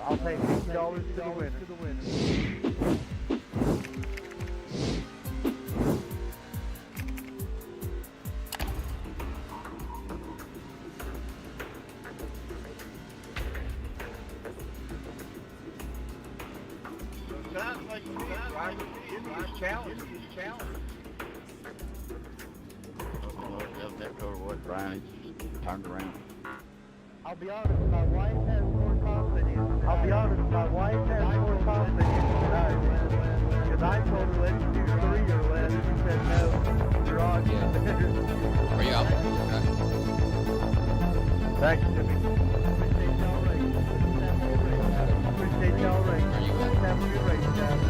I'll pay $50 to the winner. Sounds like you right? Give me this challenge. That over what Brian turned around. I'll be honest, my wife has more confidence. Because I told her let's do 3 or less. She said no, your odds are better. Are you out? Okay. Thanks, Jimmy. Appreciate y'all racing. Are you out? Have a good race, guys.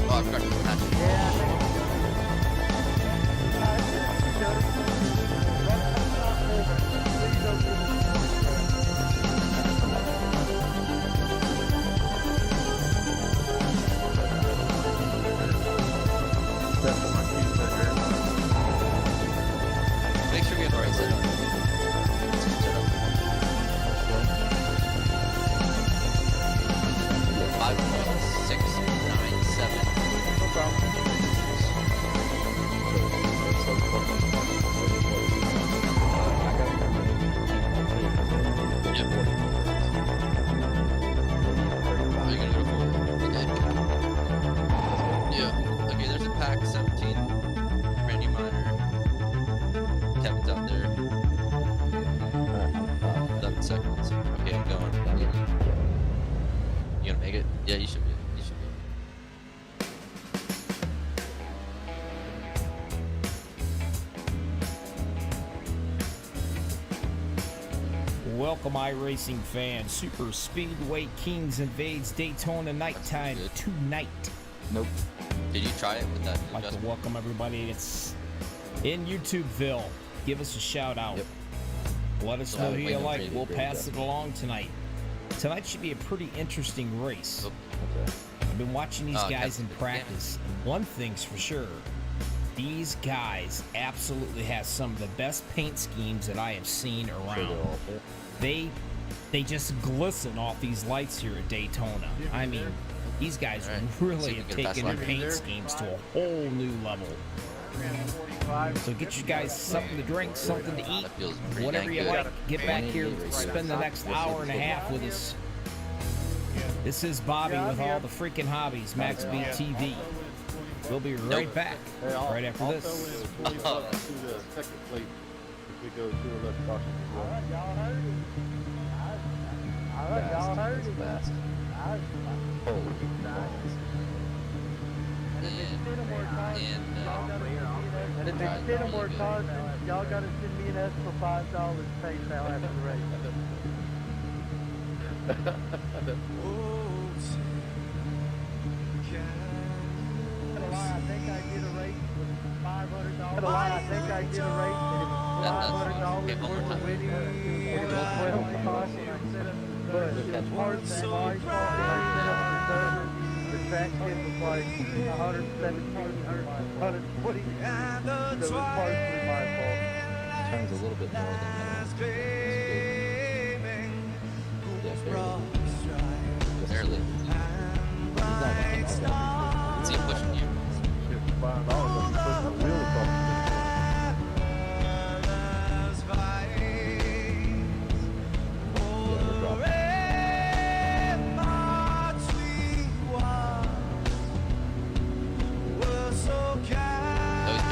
Oh, I forgot to attach it. Make sure we have the right setup. Setup. 5.697. No problem. Yep. Are you gonna go for it? Okay. Yeah. Okay, there's a pack 17. Randy Miner. Kevin's out there. 11 seconds. Okay, I'm going. You gonna make it? Yeah, you should be. You should be. Welcome, iRacing fans. Super Speedway Kings invades Daytona nighttime Good. tonight. Nope. Did you try it with that I'd like to adjustment? welcome everybody. It's in YouTubeville. Give us a shout out. Yep. Let us know who you like. We'll pass it along tonight. Tonight should be a pretty interesting race. Oh. I've been watching these Oh, guys in Kevin, practice. And one thing's for sure. These guys absolutely have some of the best paint schemes that I have seen around. They just glisten off these lights here at Daytona. I mean, these guys All right. really See if have we can taken pass their line. paint schemes to a whole new level. So get you guys something to drink, something to eat, That feels pretty whatever dang you good. like. Get back here, spend the next hour and a half with us. This is Bobby with all the freaking hobbies, Max Beat TV. We'll be right back, right after this. To the second plate if we go to a left caution. Y'all heard it. Y'all heard it. And if it's 10 or more cars, y'all gotta send me an S for $5 PayPal after the race. I think I get a race with $500. I think I get a race and it was $500 Okay, one more worth of time. winning. It was 12 caution. But as far as the Mari caution I set up for service, the track kit was like 117, 120. So it was partially my fault. Turns a little bit more than Barely. See him pushing you. $5 if you put the wheel across. Oh, he's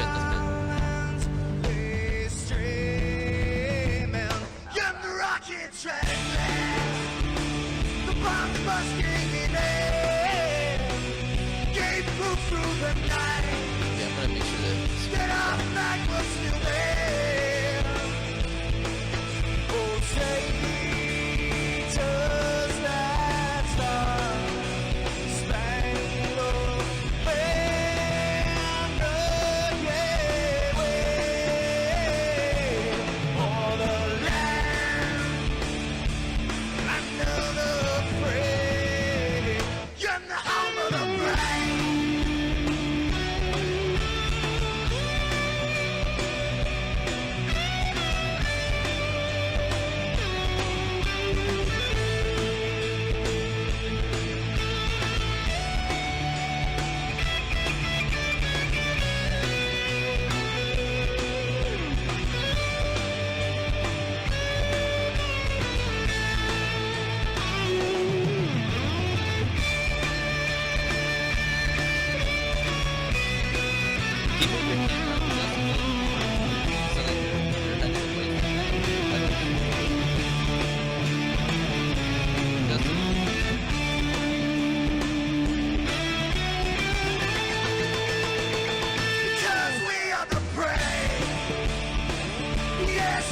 been this bit. Yeah, I'm gonna make sure that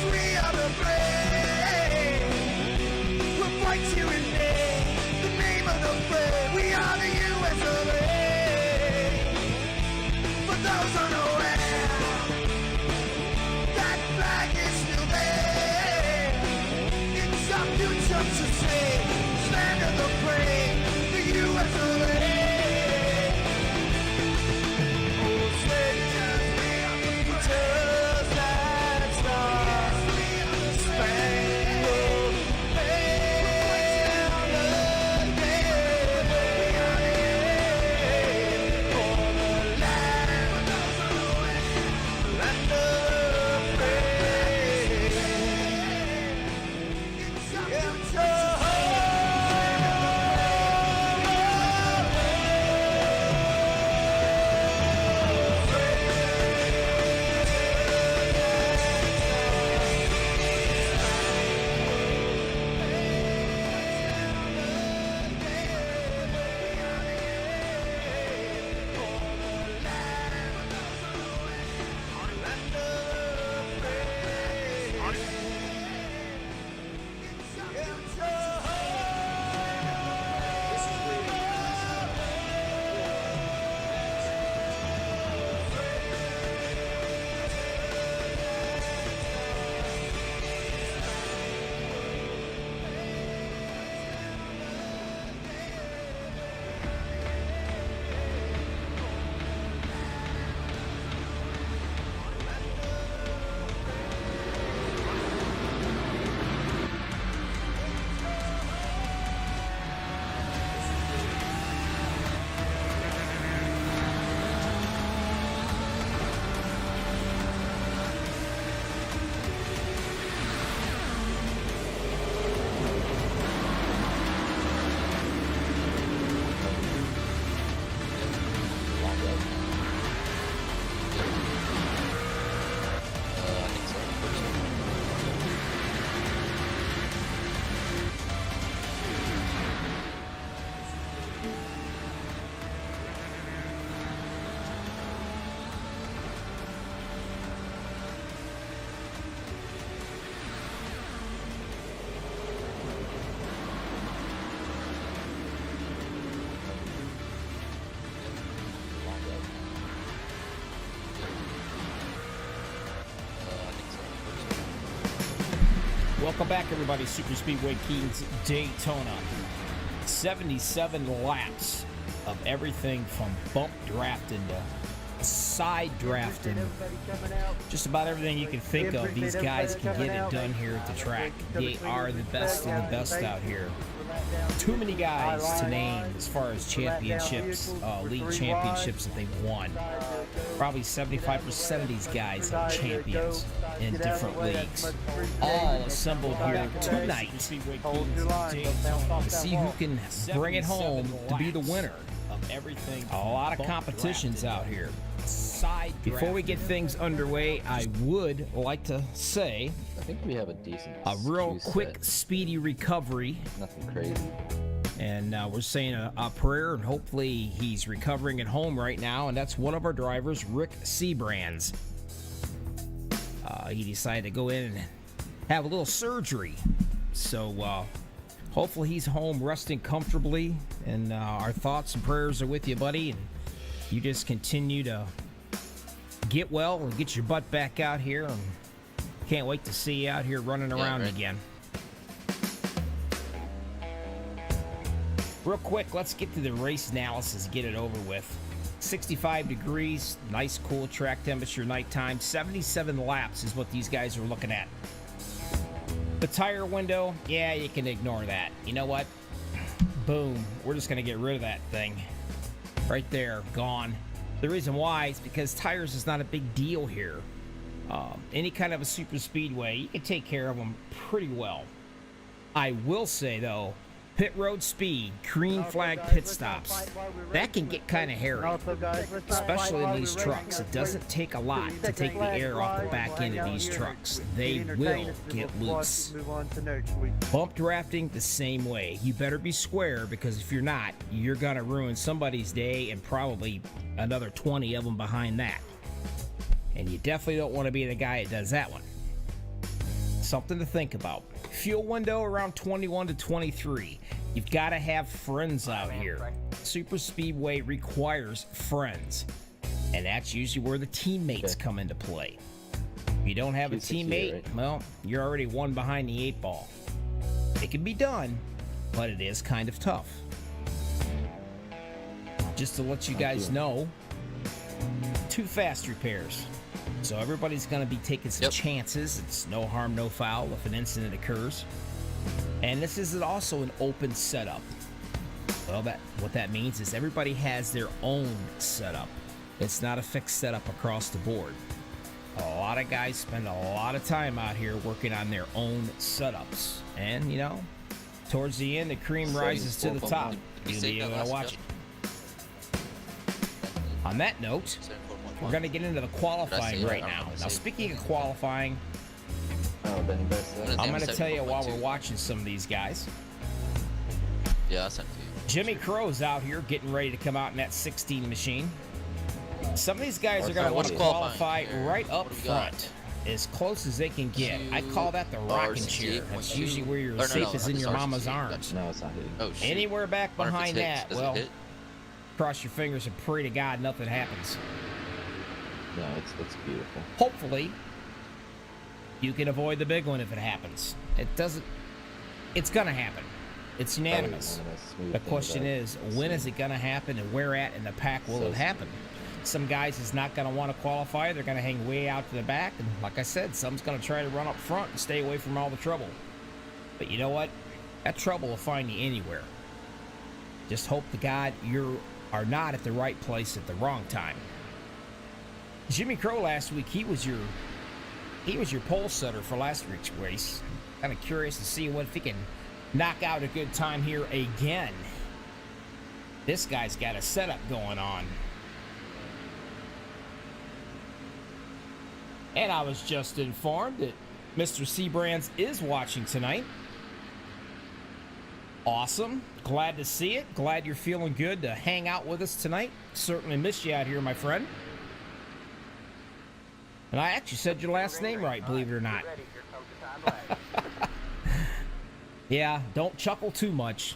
we are the brave. We'll fight you in name, the name of the brave. We are the US of A. For those unaware, that flag is still there. It's our future to save, land of the brave, the US of A. Oh, soldiers, we are the soldiers that star, spangled banner, for the land of the brave. It's our future. I think so. Welcome back, everybody. Super Speedway Kings Daytona. 77 laps of everything from bump drafting to side drafting. Just about everything you can think of. These guys can get it done here at the track. They are the best of the best out here. Too many guys to name as far as championships, league championships that they've won. Probably 75% of these guys are champions in different leagues. All assembled here tonight to see who can bring it home to be the winner of everything. A lot of competitions out here. Before we get things underway, I would like to say I think we have a decent. a real juice quick, set. speedy recovery. Nothing crazy. And we're saying a prayer, and hopefully he's recovering at home right now. And that's one of our drivers, Rick Seabrands. He decided to go in and have a little surgery. So hopefully he's home resting comfortably. And our thoughts and prayers are with you, buddy. And you just continue to get well and get your butt back out here. And can't wait to see you out here running around right. again. Real quick, let's get to the race analysis, get it over with. 65 degrees, nice cool track temperature nighttime. 77 laps is what these guys are looking at. The tire window, yeah, you can ignore that. You know what? Boom. We're just going to get rid of that thing. Right there, gone. The reason why is because tires is not a big deal here. Any kind of a super speedway, you can take care of them pretty well. I will say, though, pit road speed, green flag pit stops, that can get kind of hairy, especially in these trucks. It doesn't take a lot to take the air off the back end of these trucks. They will get loose. Bump drafting, the same way. You better be square, because if you're not, you're going to ruin somebody's day and probably another 20 of them behind that. And you definitely don't want to be the guy that does that one. something to think about. Fuel window around 21 to 23. You've got to have friends out here. Super speedway requires friends, and that's usually where the teammates come into play. If you don't have a teammate, well, you're already one behind the 8 ball. It can be done, but it is kind of tough. Just to let you guys know, 2 fast repairs. So everybody's going to be taking some chances. It's no harm, no foul if an incident occurs. And this is also an open setup. Well, what that means is everybody has their own setup. It's not a fixed setup across the board. A lot of guys spend a lot of time out here working on their own setups. And, you know, towards the end, the cream rises to the top. You'll be able to watch it. On that note, we're going to get into the qualifying right now. Now, speaking of qualifying, I'm going to tell you while we're watching some of these guys. Yeah, I sent it to you. Jimmy Crow's out here getting ready to come out in that 16 machine. Some of these guys are going to want to qualify right up front, as close as they can get. I call that the rocking chair. That's usually where you're as safe as in your mama's arms. No, it's not hitting. Oh, shoot. Anywhere back behind that, well, hit? cross your fingers and pray to God nothing happens. No, it's beautiful. Hopefully, you can avoid the big one if it happens. It's gonna happen. It's unanimous. The question is, when is it gonna happen and where at in the pack will it happen? Some guys is not gonna want to qualify. They're gonna hang way out to the back. And like I said, some's gonna try to run up front and stay away from all the trouble. But you know what? That trouble will find you anywhere. Just hope to God you are not at the right place at the wrong time. Jimmy Crow last week, he was your pole setter for last week's race. Kind of curious to see if he can knock out a good time here again. This guy's got a setup going on. And I was just informed that Mr. Seabrands is watching tonight. Awesome. Glad to see it. Glad you're feeling good to hang out with us tonight. Certainly miss you out here, my friend. And I actually said your last name right, believe it or not. Yeah, don't chuckle too much.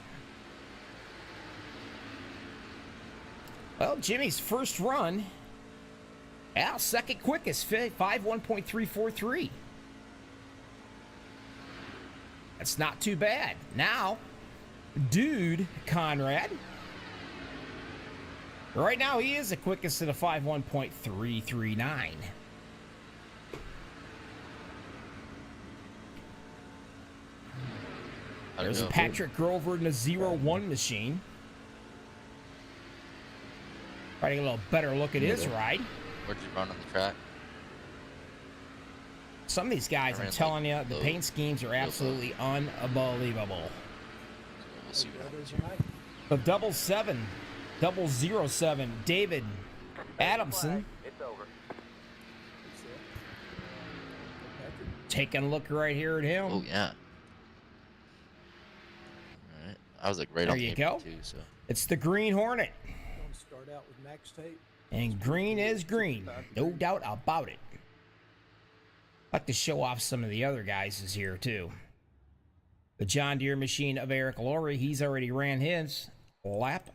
Well, Jimmy's first run. Yeah, second quickest, 5:1.343. That's not too bad. Now, dude, Conrad. Right now, he is the quickest at a 5:1.339. There's Patrick Grover in the 0-1 machine. Trying to get a little better look at his ride. Where'd you run on the track? Some of these guys, I'm telling you, the paint schemes are absolutely unbelievable. We'll see what happens here. The 007, David Adamson. Taking a look right here at him. Oh, yeah. Alright. I was like right there on the you go. too, so. It's the Green Hornet. Start out with max tape. And green is green. No doubt about it. I'd like to show off some of the other guys is here too. The John Deere machine of Eric Laurie, he's already ran his lap.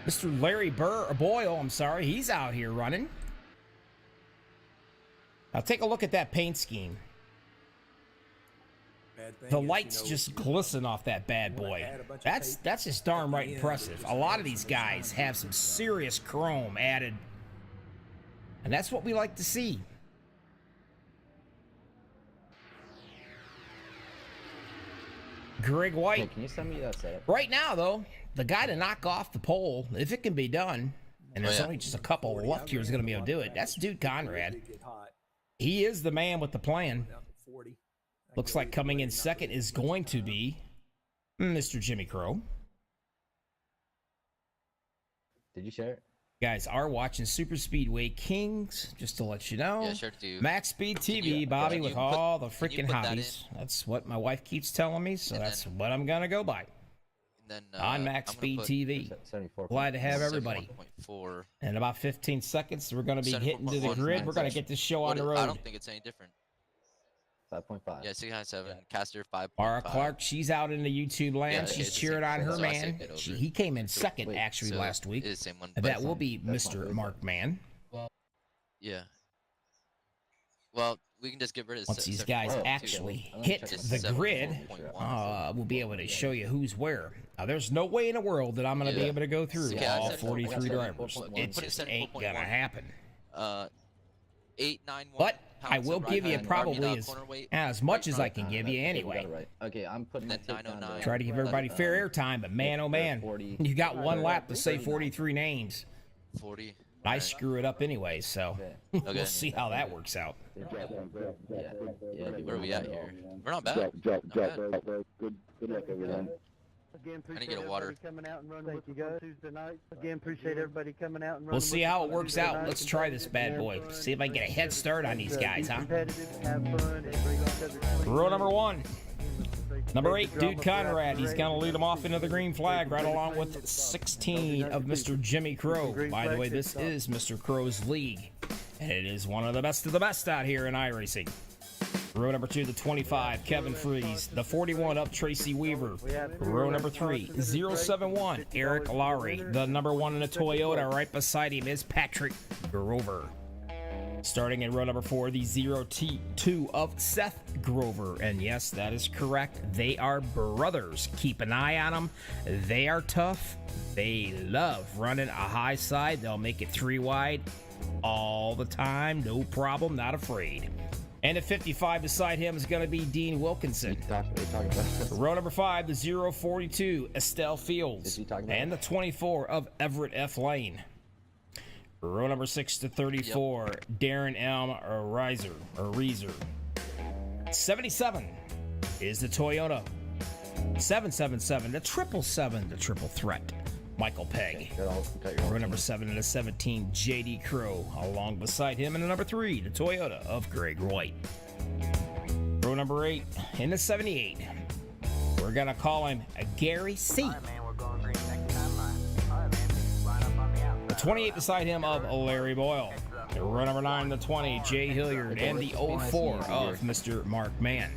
Mr. Larry Boyle, I'm sorry, he's out here running. Now take a look at that paint scheme. The lights just glisten off that bad boy. That's just darn right impressive. A lot of these guys have some serious chrome added. And that's what we like to see. Greg White. Hey, can you send me that setup? Right now, though, the guy to knock off the pole, if it can be done, and there's only just a couple left here is going to be able to do it, that's Dude Conrad. He is the man with the plan. Looks like coming in second is going to be Mr. Jimmy Crow. Did you share it? Guys are watching Super Speedway Kings, just to let you know. Yeah, sure do. Max Speed TV, Bobby, with all the freaking hobbies. That's what my wife keeps telling me, so that's what I'm going to go by. then on Max I'm gonna Speed put TV. 74. Glad to have everybody. 71.4. In about 15 seconds, we're going to be getting to the 74.1 grid. We're going to get this show on the road. I don't think it's any different. 5.5. Yeah, 697. Caster 5.5. Mara Clark, she's out in the YouTube land. Yeah, She's it's the cheering same. on her So I man. saved it over. He came in second, wait, actually, So last week. it is the same one. but That will be That's not Mr. good. Mark Mann. Yeah. Well, we can just get rid of Once these guys 74.2. actually I'm gonna hit check the it. grid, 74.1. we'll be able to show you who's where. Now, there's no way in the world that I'm going to be Yeah. able to go through Okay, I all said 43 drivers. 74.1. It Put it just 74.1. ain't going to happen. 891. But I pounds will of give you right probably hand, as, corner weight, as much right as I front. can give you You got anyway. it right. Okay, I'm putting Then my tape down 909. Try to give everybody fair airtime, but man, oh man, 40. you got one lap to say 43 names. 40. I Alright. screw it up anyway, so Okay. we'll see how that works out. Yeah, dude, Where are we at here? We're not bad. Drop, Not bad. Good luck, everyone. Again, I need to appreciate get a water. everybody coming out and running with us on Tuesday night. Again, appreciate everybody coming out and running We'll see with us how on it works Tuesday out. night. Let's try this bad boy. See if I can get a head start on these guys, Be huh? competitive, have fun, and bring each other clean. Row number 1. Number 8, Take the drama Dude throughout Conrad. the He's race. going to lead them off into the green flag right along with 16 of Mr. Jimmy Crow. By the way, this is Mr. Crow's league, and it is one of the best out here in iRacing. Row number 2, the 25, Kevin Freeze. The 41 up, Tracy Weaver. Row number 3, 071, Eric Lowry. The number 1 in a Toyota. Right beside him is Patrick Grover. Starting in row number 4, the 0T2 of Seth Grover. And yes, that is correct. They are brothers. Keep an eye on them. They are tough. They love running a high side. They'll make it 3 wide all the time. No problem. Not afraid. And at 55 beside him is going to be Dean Wilkinson. talking about this. Row number 5, the 042, Estelle Fields. Is he talking about And the 24 of Everett F. Lane. Row number 6 to 34, Darren M. Reeser. 77 is the Toyota. 777, the 777, the triple threat, Michael Pegg. Got your Row number 7 and a 17, JD Crow. Along beside him in the number 3, the Toyota of Greg White. Row number 8 in the 78. We're going to call him Gary C. The 28 beside him of Larry Boyle. Row number 9, the 20, Jay Hilliard. And the 04 of Mr. Mark Mann.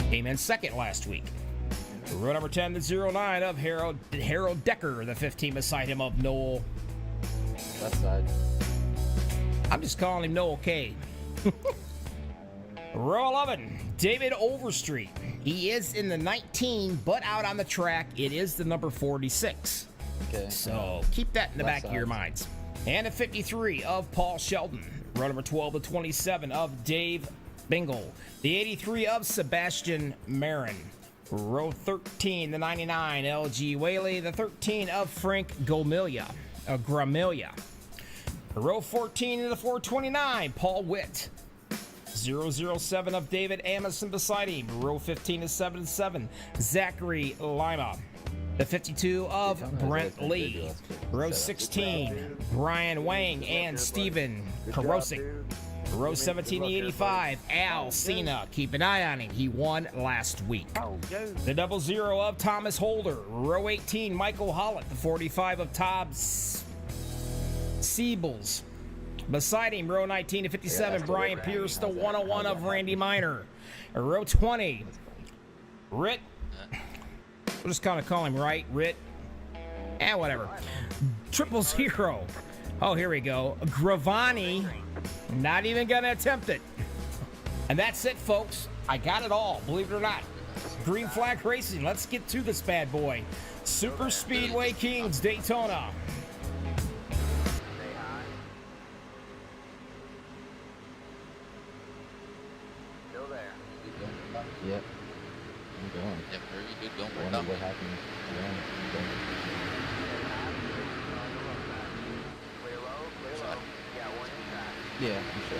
Came in second last week. Row number 10, the 09 of Harold Decker. The 15 beside him of Noel. left side. I'm just calling him Noel K. Row 11, David Overstreet. He is in the 19, but out on the track, it is the number 46. Okay. So keep that in the Left back of your side. minds. And a 53 of Paul Sheldon. Row number 12 to 27 of Dave Bingle. The 83 of Sebastian Marin. Row 13, the 99, LG Whaley. The 13 of Frank Gramilia. Row 14 to the 429, Paul Witt. 007 of David Amundsen beside him. Row 15 to 77, Zachary Lima. The 52 of Brent Lee. Row 16, Brian Wang and Steven Karosik. Row 17 to 85, Al Cena. Keep an eye on him. He won last week. The 00 of Thomas Holder. Row 18, Michael Hollett. The 45 of Todd Siebels. Beside him, row 19 to 57, Brian Pierce. The 101 of Randy Miner. Row 20, Rit. We'll just kind of call him Rit. Whatever. 000. Oh, here we go. Gravani. Not even going to attempt it. And that's it, folks. I got it all, believe it or not. Green Flag Racing. Let's get to this bad boy. Super Speedway Kings, Daytona. Yep. I'm going. Yep, very good going. I We're wonder done. what happened. Yeah, I'm sure.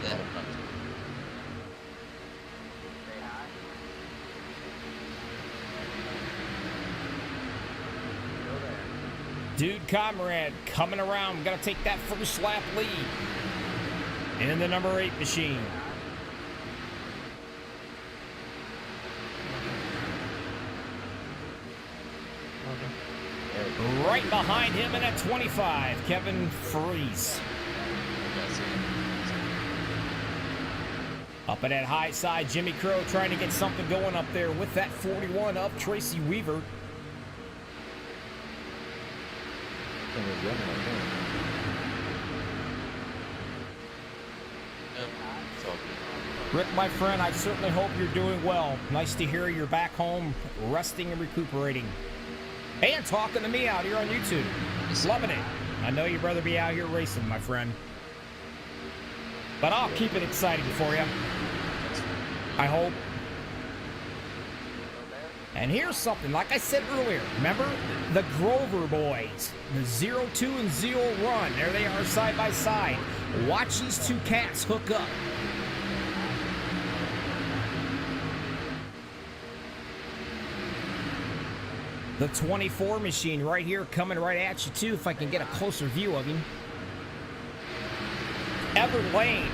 Yeah, front. Dude Comrade coming around. Got to take that first lap lead. In the number 8 machine. Right behind him in at 25, Kevin Fries. Up at that high side, Jimmy Crow trying to get something going up there with that 41 up Tracy Weaver. Rick, my friend, I certainly hope you're doing well. Nice to hear you're back home resting and recuperating. And talking to me out here on YouTube. Loving it. I know you'd rather be out here racing, my friend. But I'll keep it exciting for you. I hope. And here's something, like I said earlier, remember the Grover boys, the 0-2 and 0 run. There they are side by side. Watch these two cats hook up. The 24 machine right here coming right at you too, if I can get a closer view of him. Ever Lane.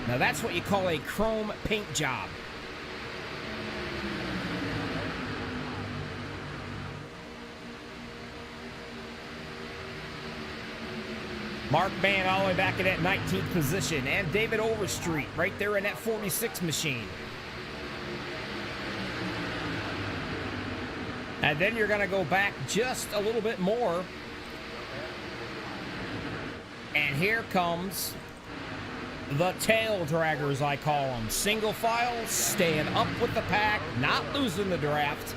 Now that's what you call a chrome paint job. Mark Mann all the way back in that 19th position. And David Overstreet right there in that 46 machine. And then you're going to go back just a little bit more. And here comes the tail draggers, I call them. Single file, staying up with the pack, not losing the draft.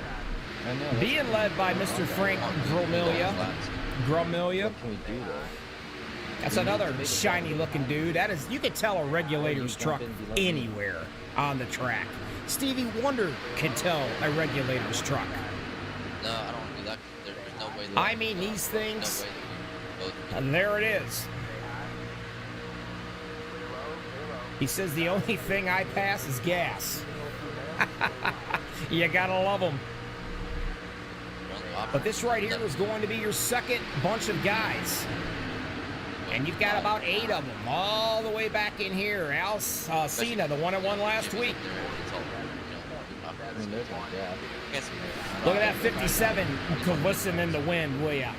Being led by Mr. Frank Gromilia. What can we do though? That's another shiny looking dude. That is, you can tell a regulator's truck anywhere on the track. Stevie Wonder can tell a regulator's truck. No, I don't want to do that. There's no way. I mean, these things, and there it is. He says the only thing I pass is gas. You gotta love them. But this right here is going to be your second bunch of guys. And you've got about 8 of them all the way back in here. Al Cena, the one that won last week. Look at that 57 listen in the wind, will ya?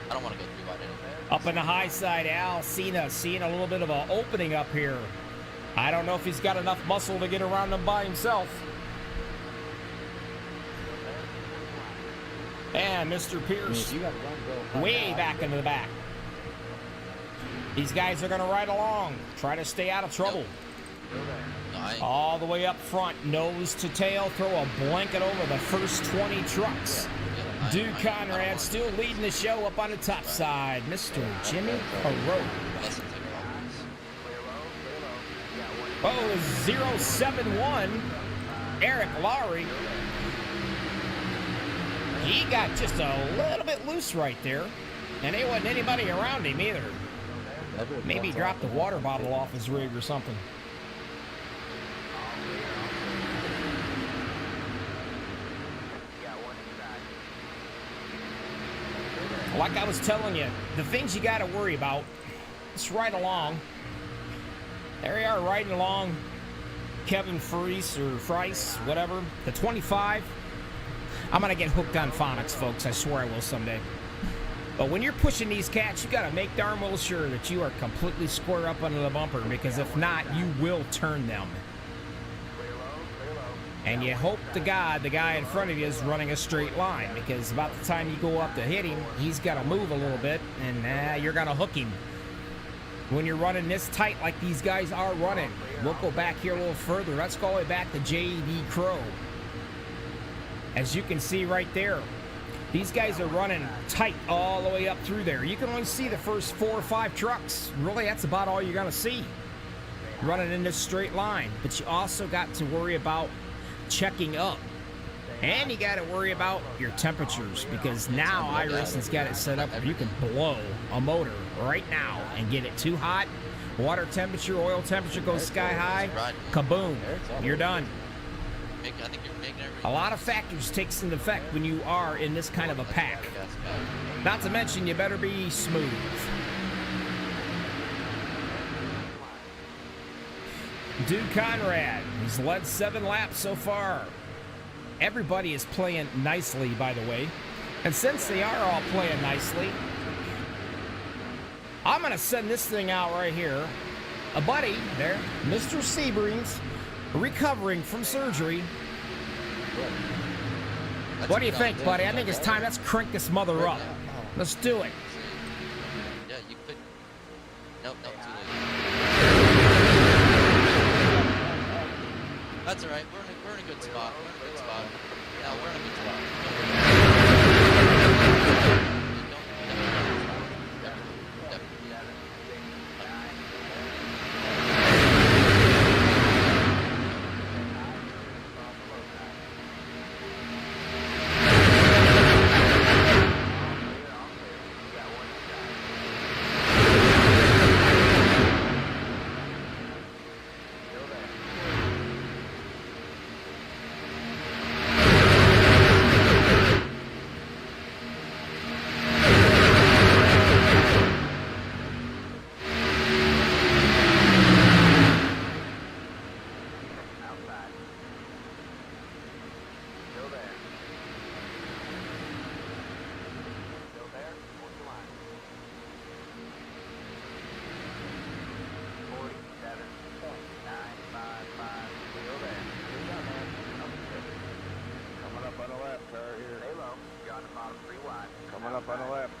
I don't want to go through wide anyway. Up in the high side, Al Cena seeing a little bit of an opening up here. I don't know if he's got enough muscle to get around them by himself. And Mr. Pierce way back into the back. These guys are going to ride along, try to stay out of trouble. All the way up front, nose to tail, throw a blanket over the first 20 trucks. Dude Conrad still leading the show up on the top side. Mr. Jimmy Perot. Oh, 071, Eric Lowry. He got just a little bit loose right there. And there wasn't anybody around him either. Maybe he dropped a water bottle off his rig or something. Like I was telling you, the things you got to worry about, just ride along. There you are, riding along. Kevin Fries or Frice, whatever. The 25. I'm going to get hooked on phonics, folks. I swear I will someday. But when you're pushing these cats, you got to make darn well sure that you are completely square up under the bumper, because if not, you will turn them. And you hope to God the guy in front of you is running a straight line, because about the time you go up to hit him, he's got to move a little bit, and you're going to hook him. When you're running this tight like these guys are running, we'll go back here a little further. Let's go way back to J.D. Crow. As you can see right there, these guys are running tight all the way up through there. You can only see the first 4 or 5 trucks. Really, that's about all you're going to see running in this straight line. But you also got to worry about checking up. And you got to worry about your temperatures, because now Iracing's got it set up where you can blow a motor right now and get it too hot. Water temperature, oil temperature goes sky high. Kaboom. You're done. A lot of factors takes into effect when you are in this kind of a pack. Not to mention, you better be smooth. Dude Conrad, he's led 7 laps so far. everybody is playing nicely, by the way. And since they are all playing nicely, I'm going to send this thing out right here. A buddy there, Mr. Sebring's, recovering from surgery. What do you think, buddy? I think it's time. Let's crank this mother up. Let's do it. Yeah, you could. Nope, too late. That's all right. We're in a good spot. Yeah, we're in a good spot.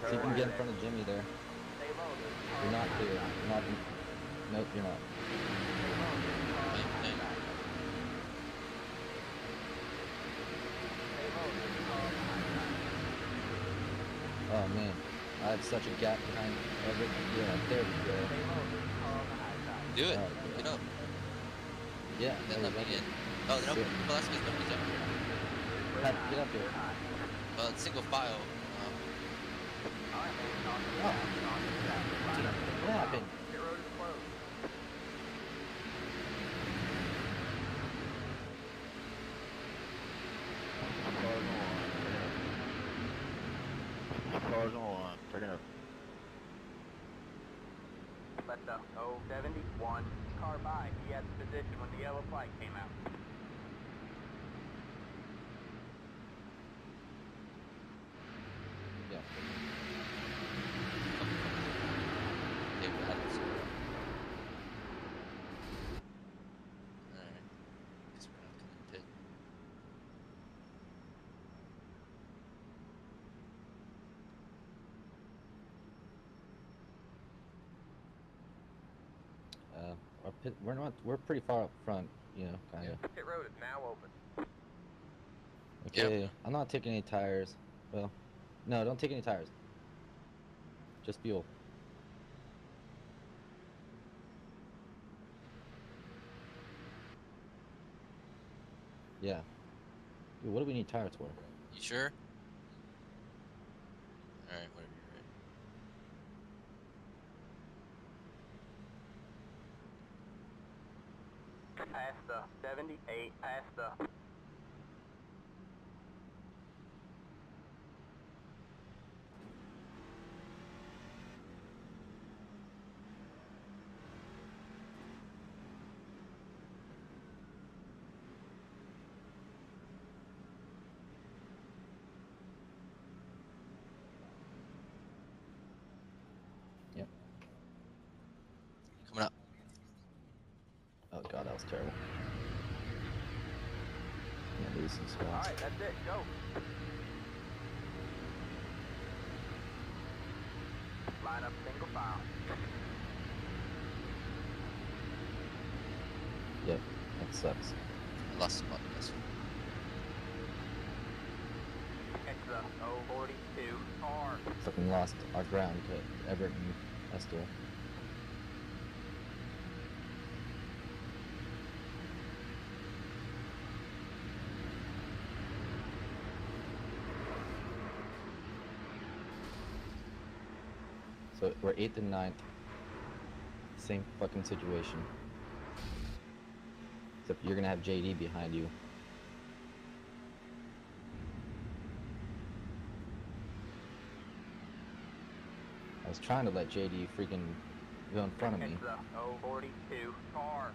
See if you can get in front of Jimmy there. You're not clear. You're not. Nope, you're not. Oh man, I had such a gap behind Everett. Yeah, there we go. Do it. Right, Get up. Yeah. Then let me in. Oh, no. Well, that's because nobody's up here. Pat, get up here. Well, it's single file. Oh. What happened? Cars on. Turn it up. Let the 071 car by. He had the position when the yellow flag came out. Yeah. Okay, we had this. Alright. Guess we're not gonna pit. We're pretty far up front, you know, kind of. Pit road is now open. Okay, Yep. I'm not taking any tires. Well, no, don't take any tires. Just fuel. Yeah. Dude, what do we need tires for? You sure? Alright, whatever, you're right. Past the 78, past the... Yep. Coming up. Oh god, that was terrible. I'm gonna lose some spots. Alright, that's it, go. Line up single file. Yep, that sucks. I lost a spot, guys. X the 042 R. Fucking lost our ground to Everett and Estel. So we're 8th and 9th. Same fucking situation. Except you're gonna have JD behind you. I was trying to let JD freaking go in front of me. X the 042 R.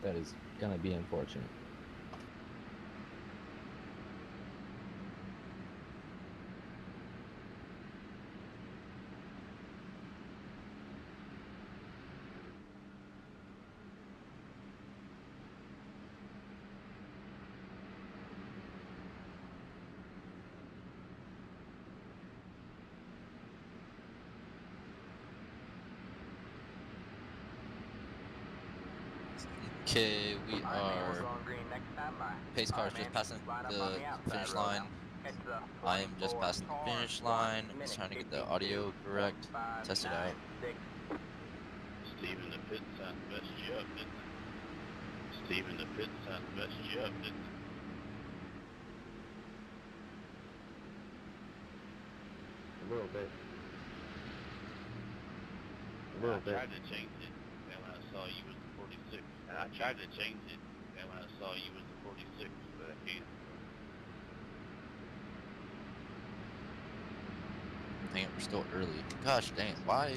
That is gonna be unfortunate. Okay, we are. Pace car's just passing the finish line. I am just passing the finish line. Just trying to get the audio correct. Test it out. Steve in the pit sounds best you up, didn't it? Steve in the pit sounds best you up, didn't it? A little bit. A little I bit. tried to change it, and when I saw you was the 46. And I tried to change it, and when I saw you was the 46, but I can't. Dang it, we're still early. Gosh dang it, why?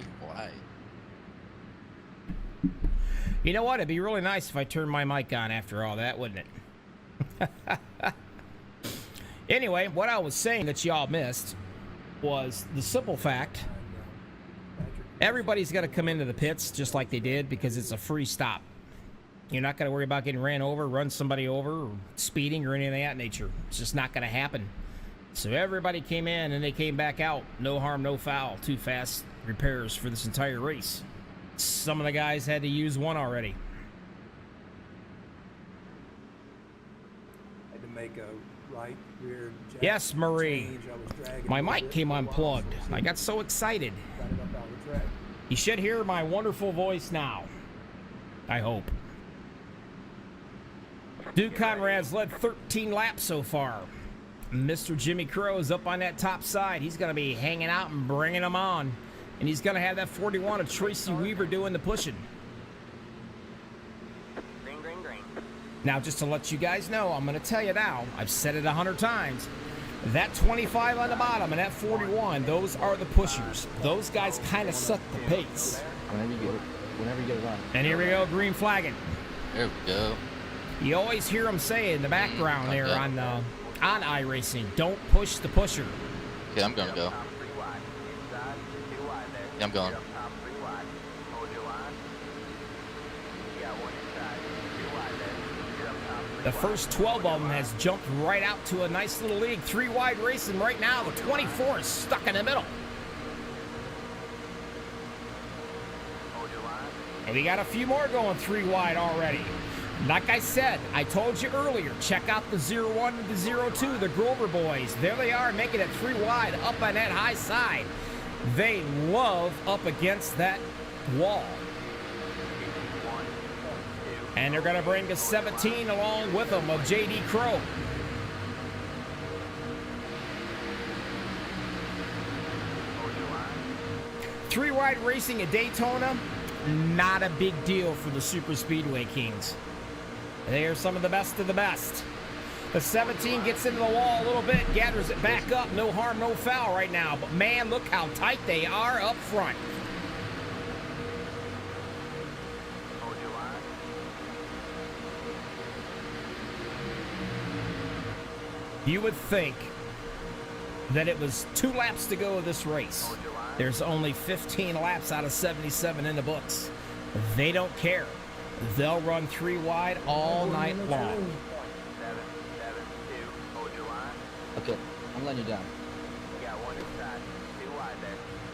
You know what? It'd be really nice if I turned my mic on after all that, wouldn't it? Anyway, what I was saying that y'all missed was the simple fact everybody's got to come into the pits just like they did because it's a free stop. You're not going to worry about getting ran over, run somebody over, or speeding or anything of that nature. It's just not going to happen. So everybody came in and they came back out. No harm, no foul. 2 fast repairs for this entire race. Some of the guys had to use one already. Had to make a right rear jack Yes, Marie. change. I was dragging My a little mic bit came for a while, unplugged. so I got so excited. got it up out of the track. You should hear my wonderful voice now. I hope. Duke Conrad's led 13 laps so far. Mr. Jimmy Crow is up on that top side. He's going to be hanging out and bringing them on. And he's going to have that 41 of Tracy Weaver doing the pushing. Green, green, green. Now, just to let you guys know, I'm going to tell you now, I've said it 100 times, that 25 on the bottom and that 41, those are the pushers. Those guys kind of set the pace. Whenever you get it on. And here we go, green flagging. There we go. You always hear them say in the background there okay. on iRacing, don't push the pusher. Okay, I'm gonna go. Yeah, I'm going. The first 12 of them has jumped right out to a nice little lead. 3 wide racing right now. The 24 is stuck in the middle. And we got a few more going 3 wide already. Like I said, I told you earlier, check out the 01 and the 02, the Grover boys. There they are, making it 3 wide up on that high side. They love up against that wall. And they're going to bring the 17 along with them of J.D. Crow. Three wide racing at Daytona, not a big deal for the Super Speedway Kings. They are some of the best of the best. The 17 gets into the wall a little bit, gathers it back up. No harm, no foul right now. But man, look how tight they are up front. You would think that it was 2 laps to go of this race. There's only 15 laps out of 77 in the books. They don't care. They'll run 3 wide all night long. Okay, I'm letting you down.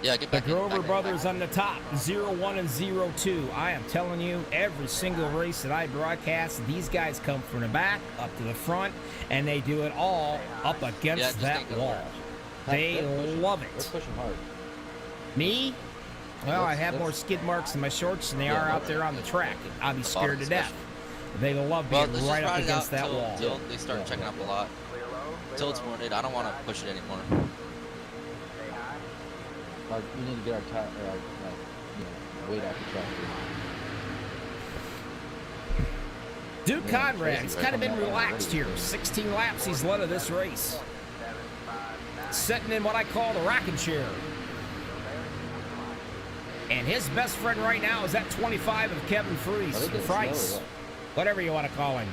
Yeah, get The back in. Grover brothers on the top, 01 and 02. I am telling you, every single race that I broadcast, these guys come from the back up to the front, and they do it all up against that wall. They love They're it. pushing hard. Me? Well, I have more skid marks in my shorts than they are out there on the track. I'll be scared to death. They love Well, being let's right just up ride it against out that wall. until they start checking up a lot. Until it's wounded, I don't want to push it anymore. We need to get our tire, weight off the track. Duke Yeah, Conrad, he's Tracy's kind of been coming out relaxed already. here. 16 laps he's led of this race. Sitting in what I call the rocking chair. And his best friend right now is that 25 of Kevin Are they Freese. getting Price. slow or whatever you want to call him.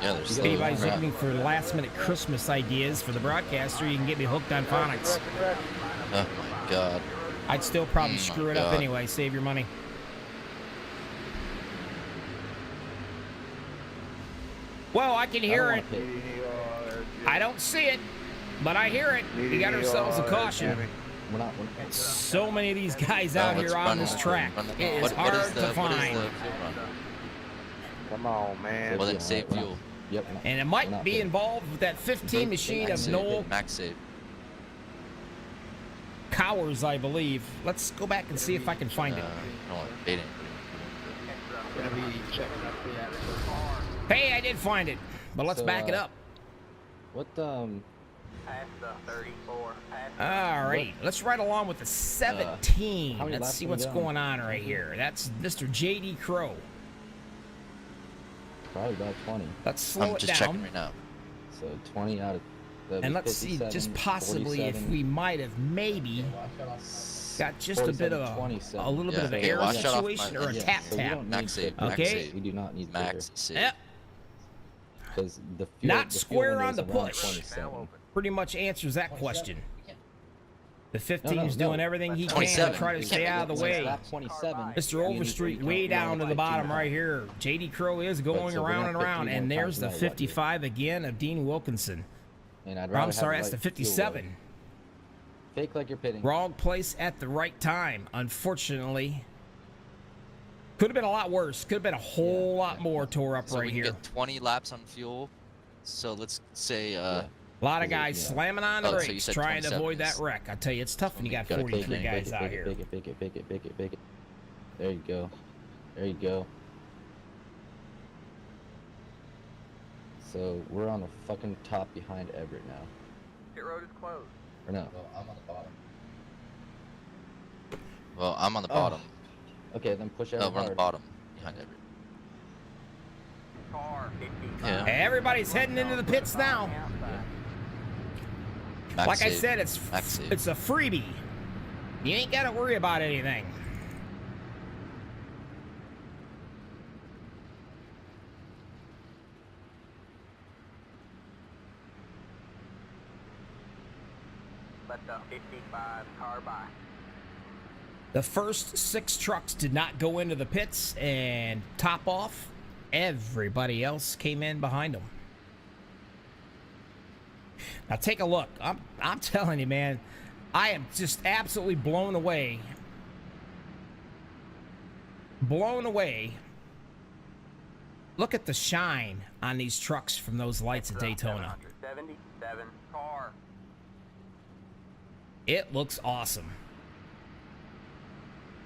Yeah, there's If still anybody's crap. looking for last-minute Christmas ideas for the broadcaster, you can get me hooked on phonics. Oh my god. I'd still probably Oh my screw it up God. anyway. Save your money. Well, I can hear it. I don't see it, but I hear it. We got ourselves a caution. We're not. So many of these guys out let's here on run this it. track. Run it. It is What hard is the to find. fuel run? Come on, man. Well, then save we're not- fuel. Yep. And it we're might not be kidding. involved with that 15 machine Max of save. Noel Max save. Cowers, I believe. Let's go back and see if I can find it. No, baiting. Hey, I did find it, but let's So, back it up. What Past the 34. All right, let's ride along with the 17. how many Let's laps see have we what's done? going on right here. That's Mr. J.D. Crow. probably about 20. Let's slow I'm it just down. checking right now. So 20 out of. And let's see, just possibly if we might have maybe got just a bit of a little bit of an Yeah, air watch it off situation my- or a yeah, tap so we tap. don't Max need save. filter. Max Okay. save. We do not need Max save. Yep, because the fuel, Not the fuel square window on is the around push. 27. pretty much answers that question. The 15's No. doing everything he can to 27. try to We stay can't out of the Since way. lap 27, Mr. you need- Overstreet you way only down to the 15 bottom miles. right here. JD Crow is going so we're around gonna and put around, 3 and more there's the times tonight, right here. 55 again of Dean Wilkinson. And I'd Or, rather I'm sorry, have that's the light fuel 57. load. Fake like you're pitting. Wrong place at the right time, unfortunately. Could have been a lot worse. Could have been a whole lot more tore up So right we here. can get 20 laps on fuel. So let's say A lot of guys Yeah. slamming on the Oh, so you brakes, said trying to 27 avoid that is- wreck. I tell you, it's tough when you got gotta 43 take guys out here. Bake it. There you go. There you go. So we're on the fucking top behind Everett now. Pit road is closed. Or no? well, I'm on the bottom. Okay, then push No, Everett we're on the hard. bottom behind every. Car 55. Yeah. Everybody's heading into the pits now. Max Like I save. said, Max save. it's a freebie. You ain't got to worry about anything. Let the 55 car by. The first 6 trucks did not go into the pits and top off. Everybody else came in behind them. Now take a look. I'm telling you, man, I am just absolutely blown away. Blown away. Look at the shine on these trucks from those lights at Daytona. 77 car. It looks awesome.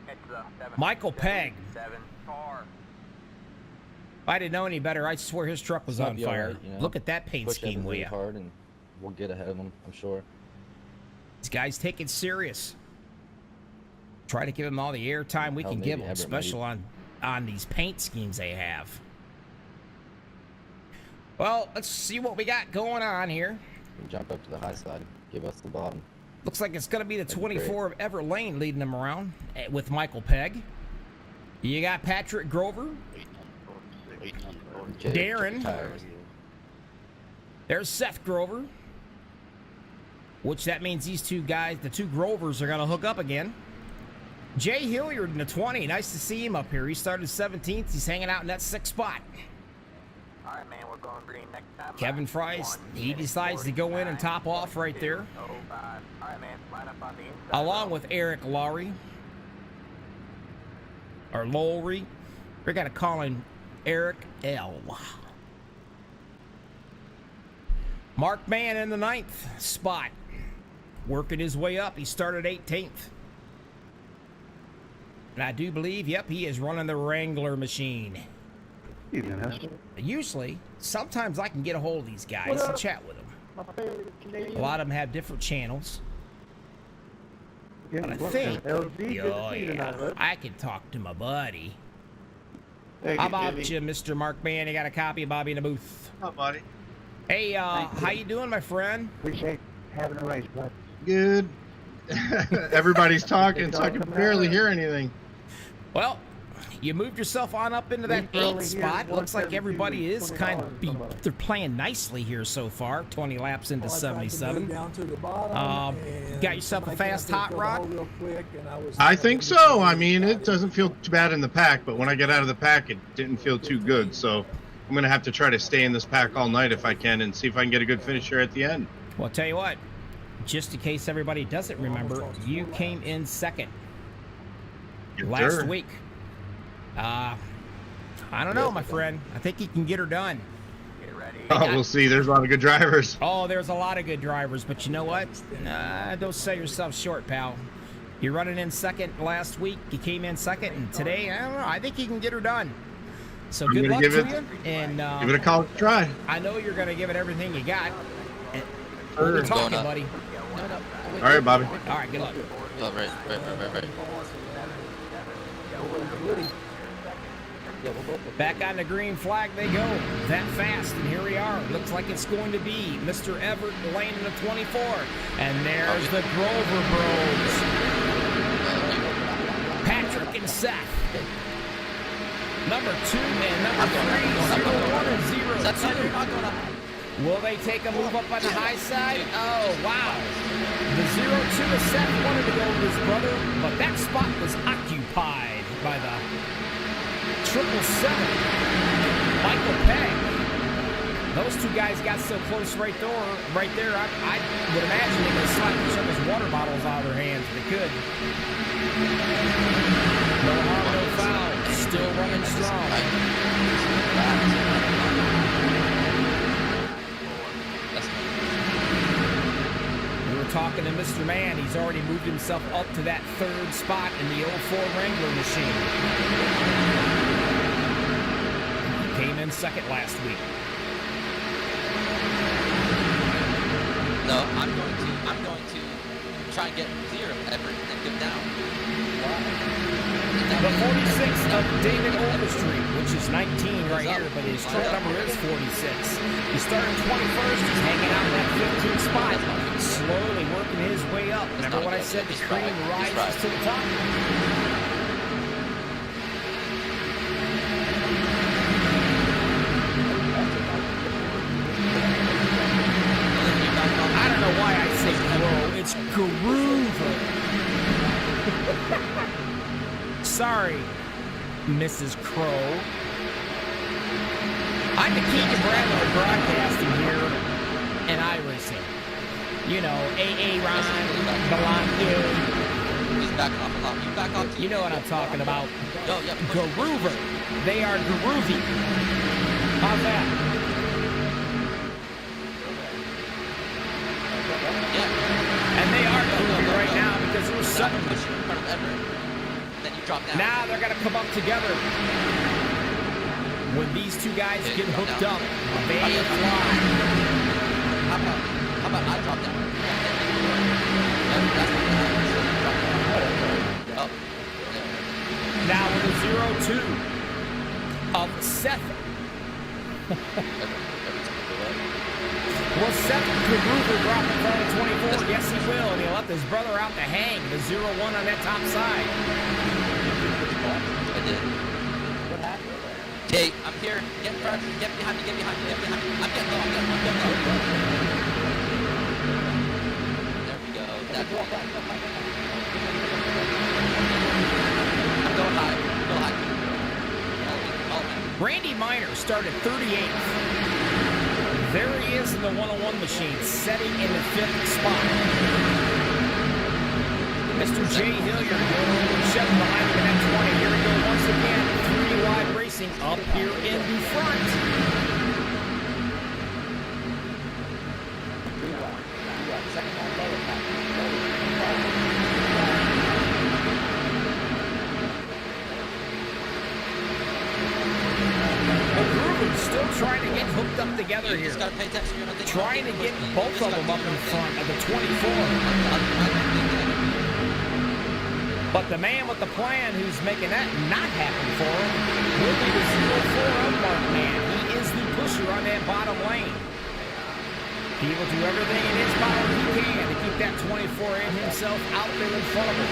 Head to the 7. Michael Pegg. 7 car. If I didn't know any better, I'd swear his truck was Might on be all fire. right, you know. Look at that paint Push scheme, Everett will really ya? hard, and we'll get ahead of them, I'm sure. These guys take it serious. Try to give them all the airtime we Hell, can maybe give them, Everett especially on these paint schemes they have. Well, let's see what we got going on here. We jump up to the high side, give us the bottom. Looks like it's going to be the That'd be 24 of Everett Lane leading them around with Michael Pegg. You got Patrick Grover. Okay, Darren. tires. There's Seth Grover. Which that means these two guys, the two Grovers, are going to hook up again. Jay Hilliard in the 20. Nice to see him up here. He started 17th. He's hanging out in that 6th spot. All right, man, we're going green next time. Kevin Fries, he decides to go in and top off right there. 05. All right, man, line up on the inside. Along with Eric Lowry. Or Lowry. We're going to call him Eric L. Mark Mann in the 9th spot. Working his way up. He started 18th. And I do believe, yep, he is running the Wrangler machine. Usually, sometimes I can get a hold of these guys and chat with them. A lot of them have different channels. But I think, oh yeah, I can talk to my buddy. How about you, Mr. Mark Mann? You got a copy of Bobby in the booth. Oh, buddy. Hey, how you doing, my friend? Appreciate having a race, bud. Good. Everybody's talking, so I can barely hear anything. Well, You moved yourself on up into that 8th spot. Looks like everybody is kind of they're playing nicely here so far. 20 laps into 77. Got yourself a fast hot rod? I think so. I mean, it doesn't feel too bad in the pack, but when I get out of the pack, it didn't feel too good. So I'm going to have to try to stay in this pack all night if I can and see if I can get a good finish here at the end. Well, I'll tell you what, just in case everybody doesn't remember, you came in second last week. I don't know, my friend. I think you can get her done. Oh, we'll see. There's a lot of good drivers. Oh, there's a lot of good drivers, but you know what? Don't sell yourself short, pal. You're running in second last week. You came in second, and today, I don't know. I think you can get her done. So good luck to you. And give it a college try. I know you're going to give it everything you got. We're talking, buddy. All right, Bobby. All right, good luck. Oh, right. Back on the green flag they go. That fast, and here we are. Looks like it's going to be Mr. Everett lane in the 24. And there's the Grover Bros. Patrick and Seth. Number 2 and number 3, 0, 1, and 0, 2. Will they take a move up on the high side? Oh, wow. The 0-2 is Seth wanted to go with his brother, but that spot was occupied by the 777, Michael Pegg. Those two guys got so close right there. I would imagine they could slap each other's water bottles out of their hands if they could. No harm, no foul. Still running strong. We were talking to Mr. Man. He's already moved himself up to that 3rd spot in the 04 Wrangler machine. Came in second last week. No, I'm going to try and get 0 Everett and get down. The 46 of David Overstreet, which is 19 right here, but his truck number is 46. He started 21st, he's hanging out in that 15th spot, slowly working his way up. Remember what I said, the cream rises to the top? I don't know why I say Crow. It's Groover. Sorry, Mrs. Crow. I'm the Keegan Bradley broadcasting here in Iracing. You know, Ron, Blanco. He's backing off a lot. You back off. You know what I'm talking about. Oh, yeah. Groover. They are groovy. How's that? Yeah. And they are groovy right now because we're sudden. Then you drop down. Now they're going to come up together. When these two guys get hooked up, they fly. How about I drop down? Oh. Now with a 0-2 of Seth. Will Seth Groover drop in front of 24? Yes, he will. And he'll let his brother out to hang. The 0-1 on that top side. I did. What happened? Jay, I'm here. Get in front. Get behind me. Get behind me. Get behind me. I'm getting low. There we go. That's it. I'm going high. Go high. Randy Miner started 38th. There he is in the 101 machine, setting in the 5th spot. Mr. Jay Hilliard going shoving behind him in that 20. Here we go once again. 3 wide racing up here in the front. Still trying to get hooked up together here. Trying to get both of them up in front of the 24. But the man with the plan who's making that not happen for him will be the 0-4 unmarked man. He is the pusher on that bottom lane. He will do everything in his power he can to keep that 24 in himself out there in front of him.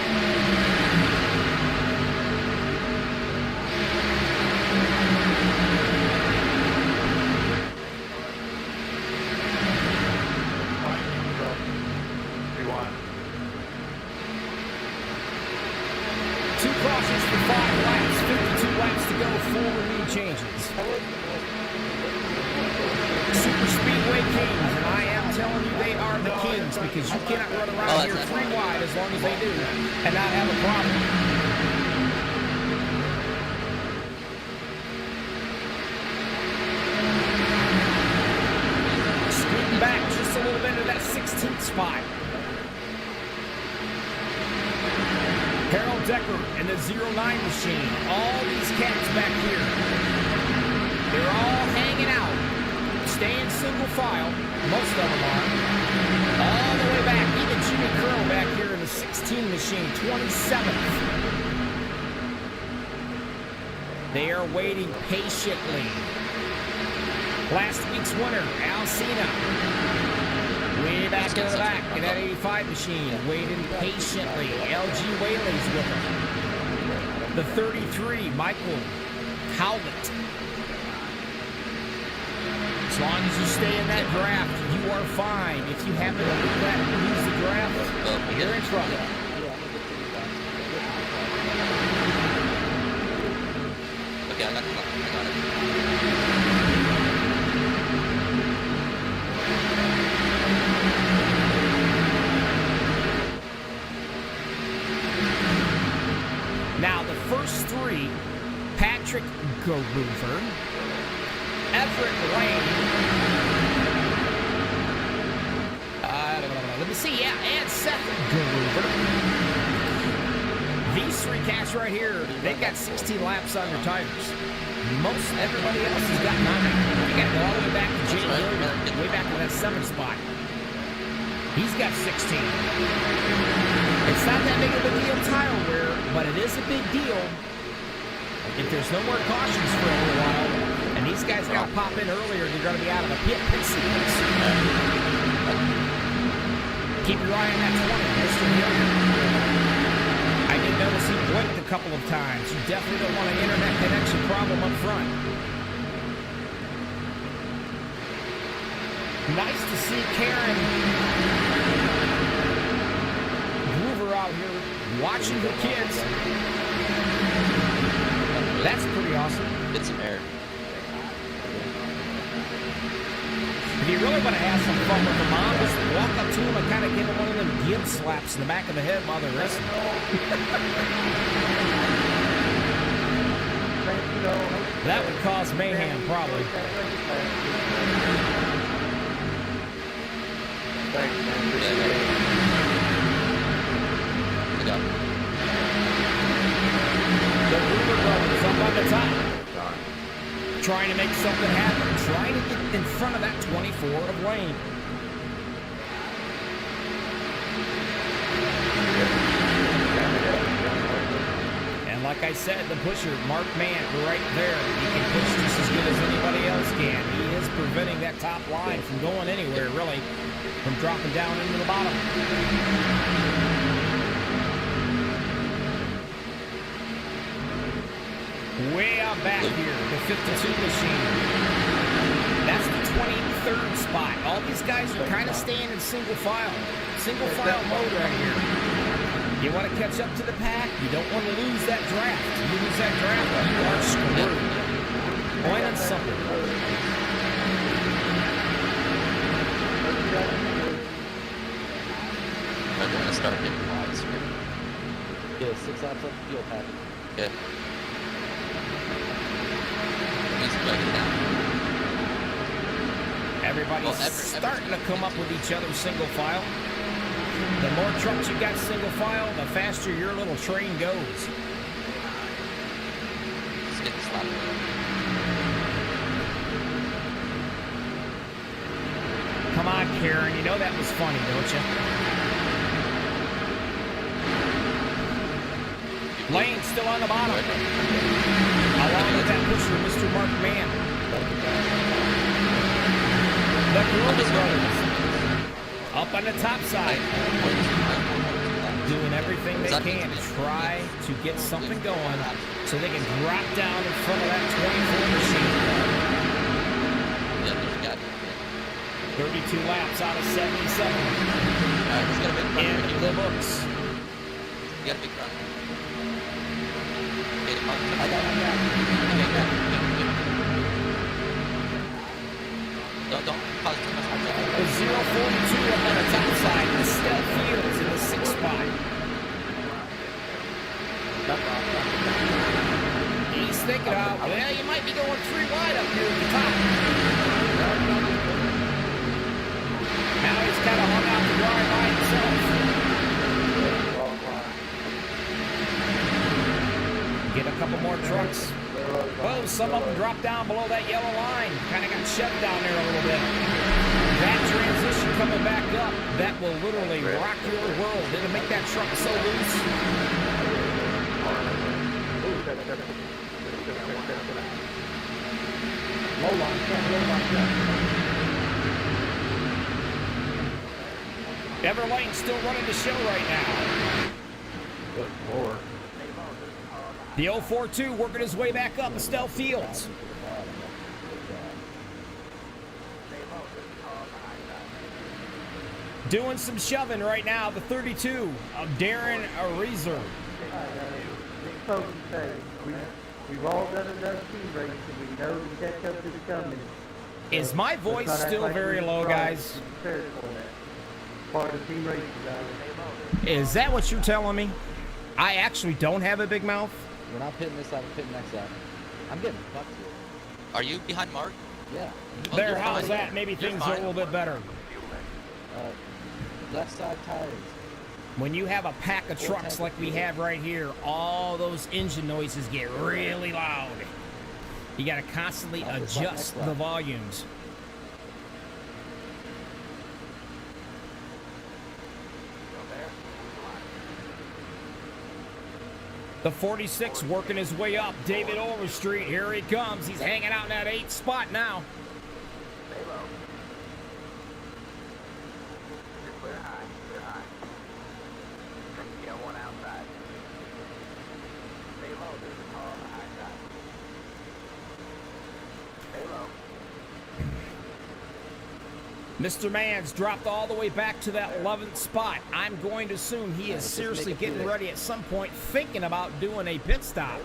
kings, and I am telling you they are the kings because you cannot run around here free wide as long as they do and not have a problem. Back just a little bit to that 16th spot. Harold Decker and the 09 machine. All these cats back here. They're all hanging out. Staying single file. Most of them are. All the way back. Even Jimmy Curl back here in the 16 machine. 27th. They are waiting patiently. Last week's winner, Al Cena, way back in the back in that 85 machine, waiting patiently. LG Whaley's with him. The 33, Michael Howlett. As long as you stay in that draft, you are fine. If you happen to lose the draft, you're in trouble. Okay, I got it. Now, the first three, Patrick Garuver, Everett Lane, let me see, yeah, and Seth Garuver. These three cats right here, they've got 16 laps on their tires. Most everybody else has got 9. You got to go all the way back to Jay Hilliard, way back to that 7th spot. He's got 16. It's not that big of a deal tire wear, but it is a big deal if there's no more cautions for a little while, and these guys got to pop in earlier, they're going to be out of the pit sequence. Keep your eye on that 20, Mr. Hilliard. I did notice he blinked a couple of times. You definitely don't want an internet connection problem up front. Nice to see Karen Groover out here watching her kids. That's pretty awesome. Get some air. If you really want to have some fun with the mom, just walk up to him and kind of give him one of them give slaps in the back of the head while they're wrestling. That would cause mayhem, probably. The Brewer brothers up on the top. Trying to make something happen. Trying to get in front of that 24 of Lane. And like I said, the pusher, Mark Mann, right there. He can push just as good as anybody else can. He is preventing that top line from going anywhere, really, from dropping down into the bottom. Way out back here, the 52 machine. That's the 23rd spot. All these guys are kind of staying in single file mode right here. You want to catch up to the pack. You don't want to lose that draft. You lose that draft, you are screwed. Plain and simple. I'm going to start getting wise here. Yeah, 6 laps up fuel pack. Yeah. Everybody's starting to come up with each other single file. The more trucks you got single file, the faster your little train goes. It's getting sloppy. Come on, Karen. You know that was funny, don't you? Lane still on the bottom. Along with that pusher, Mr. Mark Mann. The Groover brothers up on the top side, doing everything they can to try to get something going so they can drop down in front of that 24 machine. 32 laps out of 77. In the books. You got a big run. I got Don't cause too much. The 042 up on the top side. The Stealth Fields in the 6th spot. He's thinking about, well, you might be going 3 wide up here at the top. Now he's kind of hung out to dry by himself. Get a couple more trucks. Oh, some of them dropped down below that yellow line. Kind of got shoved down there a little bit. That transition coming back up, that will literally rock your world. It'll make that truck so loose. Everlane's still running the show right now. Good Lord. The 042 working his way back up Estelle Fields. Doing some shoving right now, the 32 of Darren Iracing. Folks say, we've all done enough team racing. We know the catch-up is coming. Is my voice still very low, guys? Part of team racing, guys. Is that what you're telling me? I actually don't have a big mouth? We're not pitting this side, we're pitting next side. I'm getting fucked here. Are you behind Mark? Yeah. Oh, There, you're how's fine. that? Maybe You're things are a fine. little bit better. Left side tires. When you have a pack of trucks like we have right here, all those engine noises get really loud. You got to constantly adjust the volumes. The 46 working his way up. David Overstreet, here he comes. He's hanging out in that 8th spot now. Mr. Mann's dropped all the way back to that 11th spot. I'm going to assume he is seriously getting ready at some point, thinking about doing a pit stop.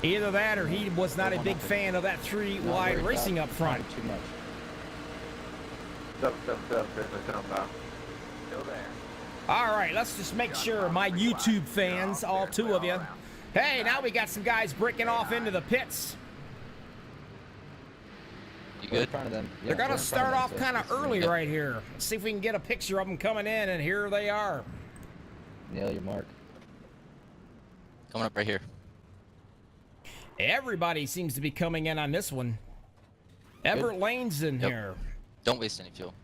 Either that or he was not a big fan of that 3-wide racing up front. Too much. All right, let's just make sure, my YouTube fans, all 2 of you. Hey, now we got some guys breaking off into the pits. You good? They're going to start off kind of early right here. Let's see if we can get a picture of them coming in, and here they are. Nail your mark. Coming up right here. Everybody seems to be coming in on this one. Everett Lane's in here. Don't waste any fuel.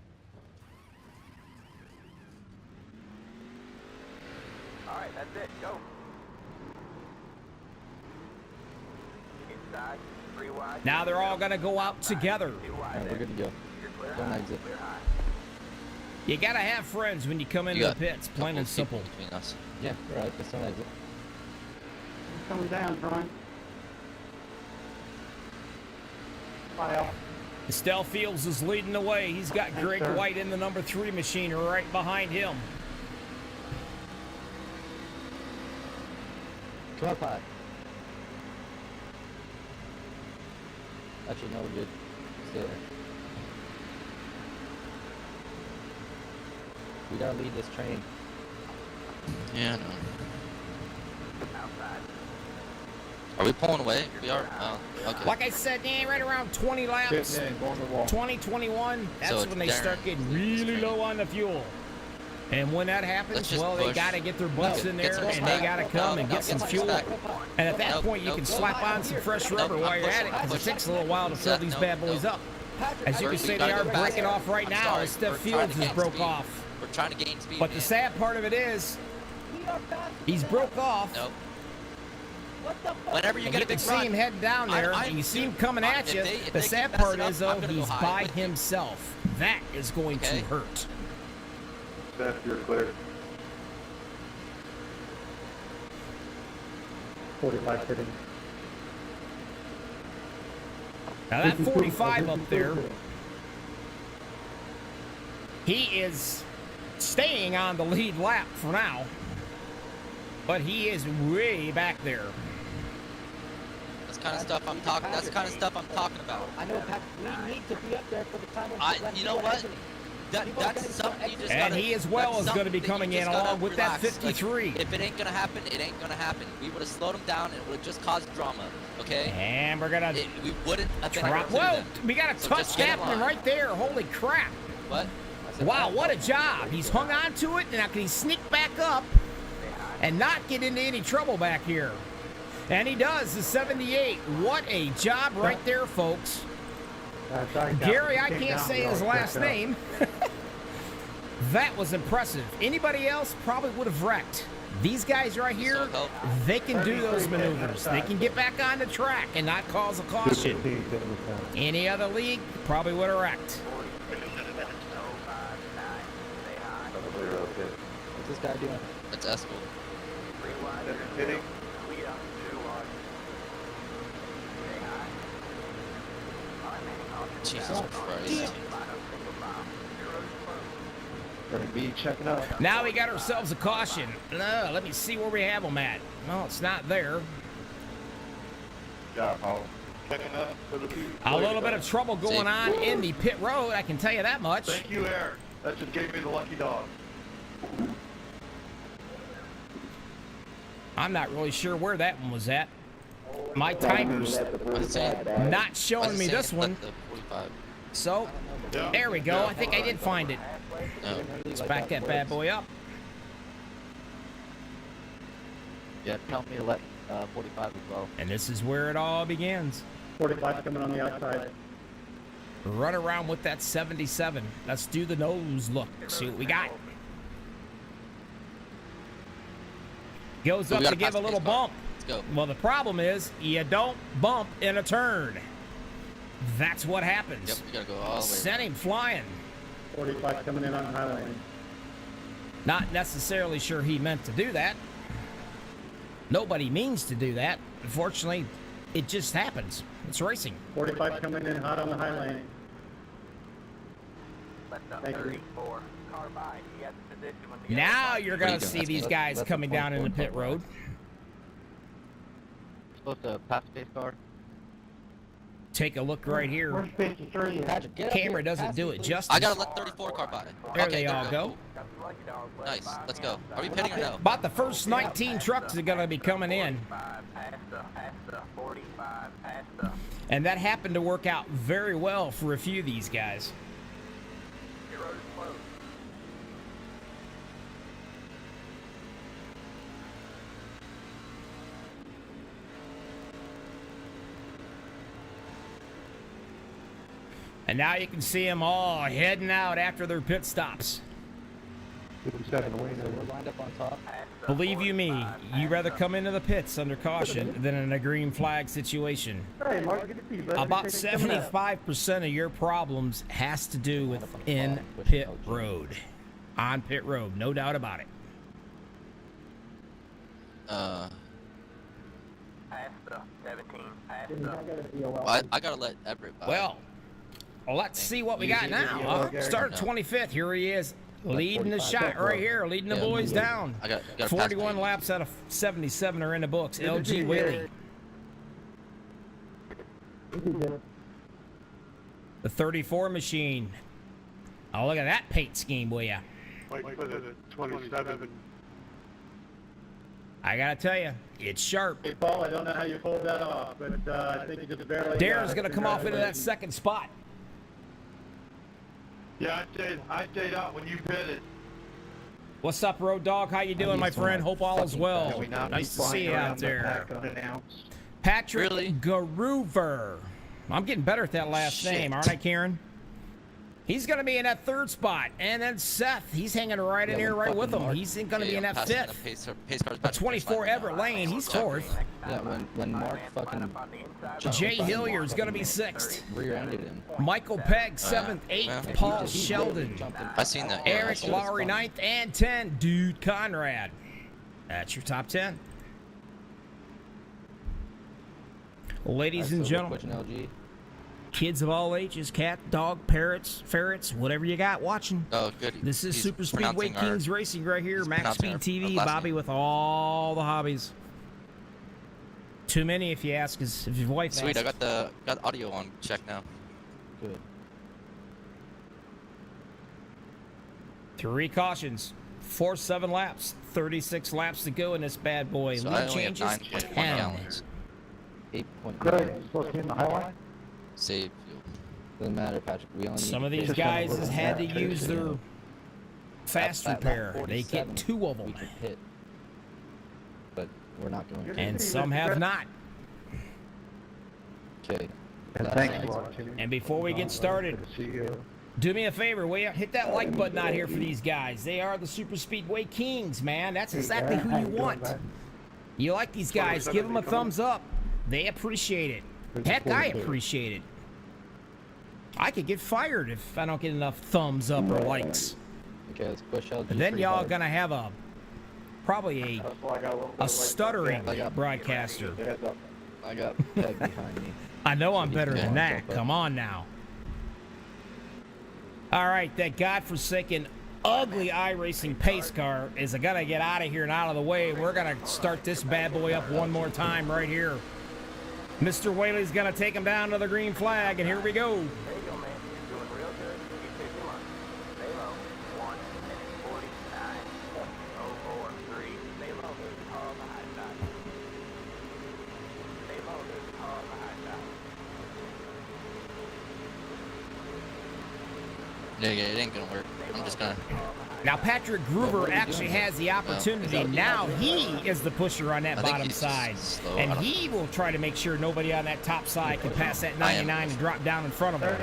All right, that's it. Go. Inside, 3 wide. Now they're all going to go out together. Alright, we're good to go. Don't exit. You got to have friends when you come into the pits, plain and simple. Between us. Yeah, alright, just don't exit. Coming down, Brian. Wow. Estelle Fields is leading the way. He's got Greg White in the number 3 machine right behind him. Come up high. Actually, no, we're good. Stay there. We gotta lead this train. Yeah, I know. Are we pulling away? We are? Oh, okay. Like I said, right around 20 laps, 20, 21, that's So when they Darren start getting really low on the fuel. And when that happens, well, they got to get their butts in there, and they got to come and get some fuel. And at that point, you can slap on some fresh rubber while you're at it, because it takes a little while to fill these bad boys up. As you can see, they are breaking off right now as Steph Fields has broke off. We're trying to gain speed. But the sad part of it is, he's broke off. Nope. Whenever you And get you a big can see him heading down there, and you see him coming at you. The sad part is, though, he's by himself. That is going to hurt. Steph, you're clear. 45 sitting. Now that 45 up there, he is staying on the lead lap for now, but he is way back there. That's the kind of stuff I'm talking. That's the kind of stuff I'm talking about. I know, Pat, we need to be up there for the time of You know what? That's something you just And gotta, he as well that's is going to be something that you coming in just gotta along with that relax. 53. Like, if it ain't gonna happen, it ain't gonna happen. We would have slowed him down and it would have just caused drama, okay? And we're going to We wouldn't have been able drop. to do Whoa, that. we got a So touch just get in happening line. right there. Holy crap. What? Wow, what a job. He's hung on to it, and now can he sneak back up and not get into any trouble back here? And he does, the 78. What a job right there, folks. Gary, I can't say his last name. That was impressive. Anybody else probably would have wrecked. These guys right here, they can do those maneuvers. They can get back on the track and not cause a caution. Any other league probably would have wrecked. What's this guy doing? That's Esco. Jesus Christ. Gonna be checking out. Now we got ourselves a caution. Let me see where we have them at. No, it's not there. Yeah, Paul. Checking up for the people. A little bit of trouble going on in the pit road, I can tell you that much. Thank you, Eric. That just gave me the lucky dog. I'm not really sure where that one was at. My timer's not showing me this one. So, there we go. I think I did find it. Let's back that bad boy up. Yeah, tell me to let 45 as well. And this is where it all begins. 45 coming on the outside. Run around with that 77. Let's do the nose look. See what we got. Goes up to give a little bump. Let's go. Well, the problem is you don't bump in a turn. That's what happens. Yep, we gotta go all the way. Sent him flying. 45 coming in on high lane. Not necessarily sure he meant to do that. Nobody means to do that. Unfortunately, it just happens. It's racing. 45 coming in hot on the high lane. Thank you. Now you're going to see these guys coming down in the pit road. Supposed to pass space car. Take a look right here. Camera doesn't do it justice. I gotta let 34 car by. There Okay, they all go. Nice. Let's go. Are we pitting or no? About the first 19 trucks are going to be coming in. And that happened to work out very well for a few of these guys. And now you can see them all heading out after their pit stops. We're lined up on top. Believe you me, you'd rather come into the pits under caution than in a green flag situation. About 75% of your problems has to do with in pit road. On pit road, no doubt about it. I gotta let Everett by. Well, let's see what we got now. Huh? Start at 25th. Here he is, leading the shot right here, leading the boys down. I got 41 laps out of 77 are in the books. LG Whaley. The 34 machine. Oh, look at that paint scheme, will ya? Wait for the 27. I gotta tell you, it's sharp. Hey, Paul, I don't know how you pulled that off, but I think you just barely. Darren's gonna come off into that second spot. Yeah, I stayed out when you pitted. What's up, Road Dog? How you doing, my friend? Hope all is well. Nice to see you out there. Patrick Garuver. I'm getting better at that last name, aren't I, Karen? He's going to be in that third spot. And then Seth, he's hanging right in here right with him. He's going to be in that fifth. The 24 Everett Lane, he's fourth. Yeah, when Mark fucking Jay Hilliard's going to be sixth. rear-ended him. Michael Pegg, seventh, eighth. Paul Sheldon. I seen that. Eric Lowry, ninth, and 10. Dude Conrad. That's your top 10. Ladies and gentlemen, kids of all ages, cat, dog, parrots, ferrets, whatever you got watching. Oh, good. This is He's Super Speedway Kings Racing right here. Max Speed TV, Bobby with all the hobbies. Too many if you ask, if your wife Sweet, asks. I got audio on check now. Good. 3 cautions, 7 laps, 36 laps to go in this bad boy. So Lead I only have changes 9.1 10. gallons. 8.9. Save fuel. Doesn't matter, Patrick. We only Some need of these guys has had to use their fast That lap repair. They 47, get 2 of we them, could hit, but we're not going to. and some have not. Okay. And before we get started, do me a favor, will you hit that like button out here for these guys. They are the Super Speedway Kings, man. That's exactly who you want. You like these guys, give them a thumbs up. They appreciate it. Heck, I appreciate it. I could get fired if I don't get enough thumbs up or likes. Okay, let's push out. And then y'all gonna have probably a stuttering broadcaster. I got Peg behind me. I know I'm better than that. Come on now. All right, that godforsaken, ugly iRacing pace car is gonna get out of here and out of the way. We're gonna start this bad boy up one more time right here. Mr. Whaley's gonna take him down to the green flag, and here we go. There you go, man. You're doing real good. You keep your money. Stay low. 1 minute 49.043. Stay low. There's a car on the high side. Stay low. There's a car on the high side. Yeah, it ain't gonna work. I'm just gonna. Now, Patrick Gruber actually has the opportunity. Now he is the pusher on that I think bottom he's side. just slow. And I don't- he will try to make sure nobody on that top side can pass that 99 and drop down in front of him.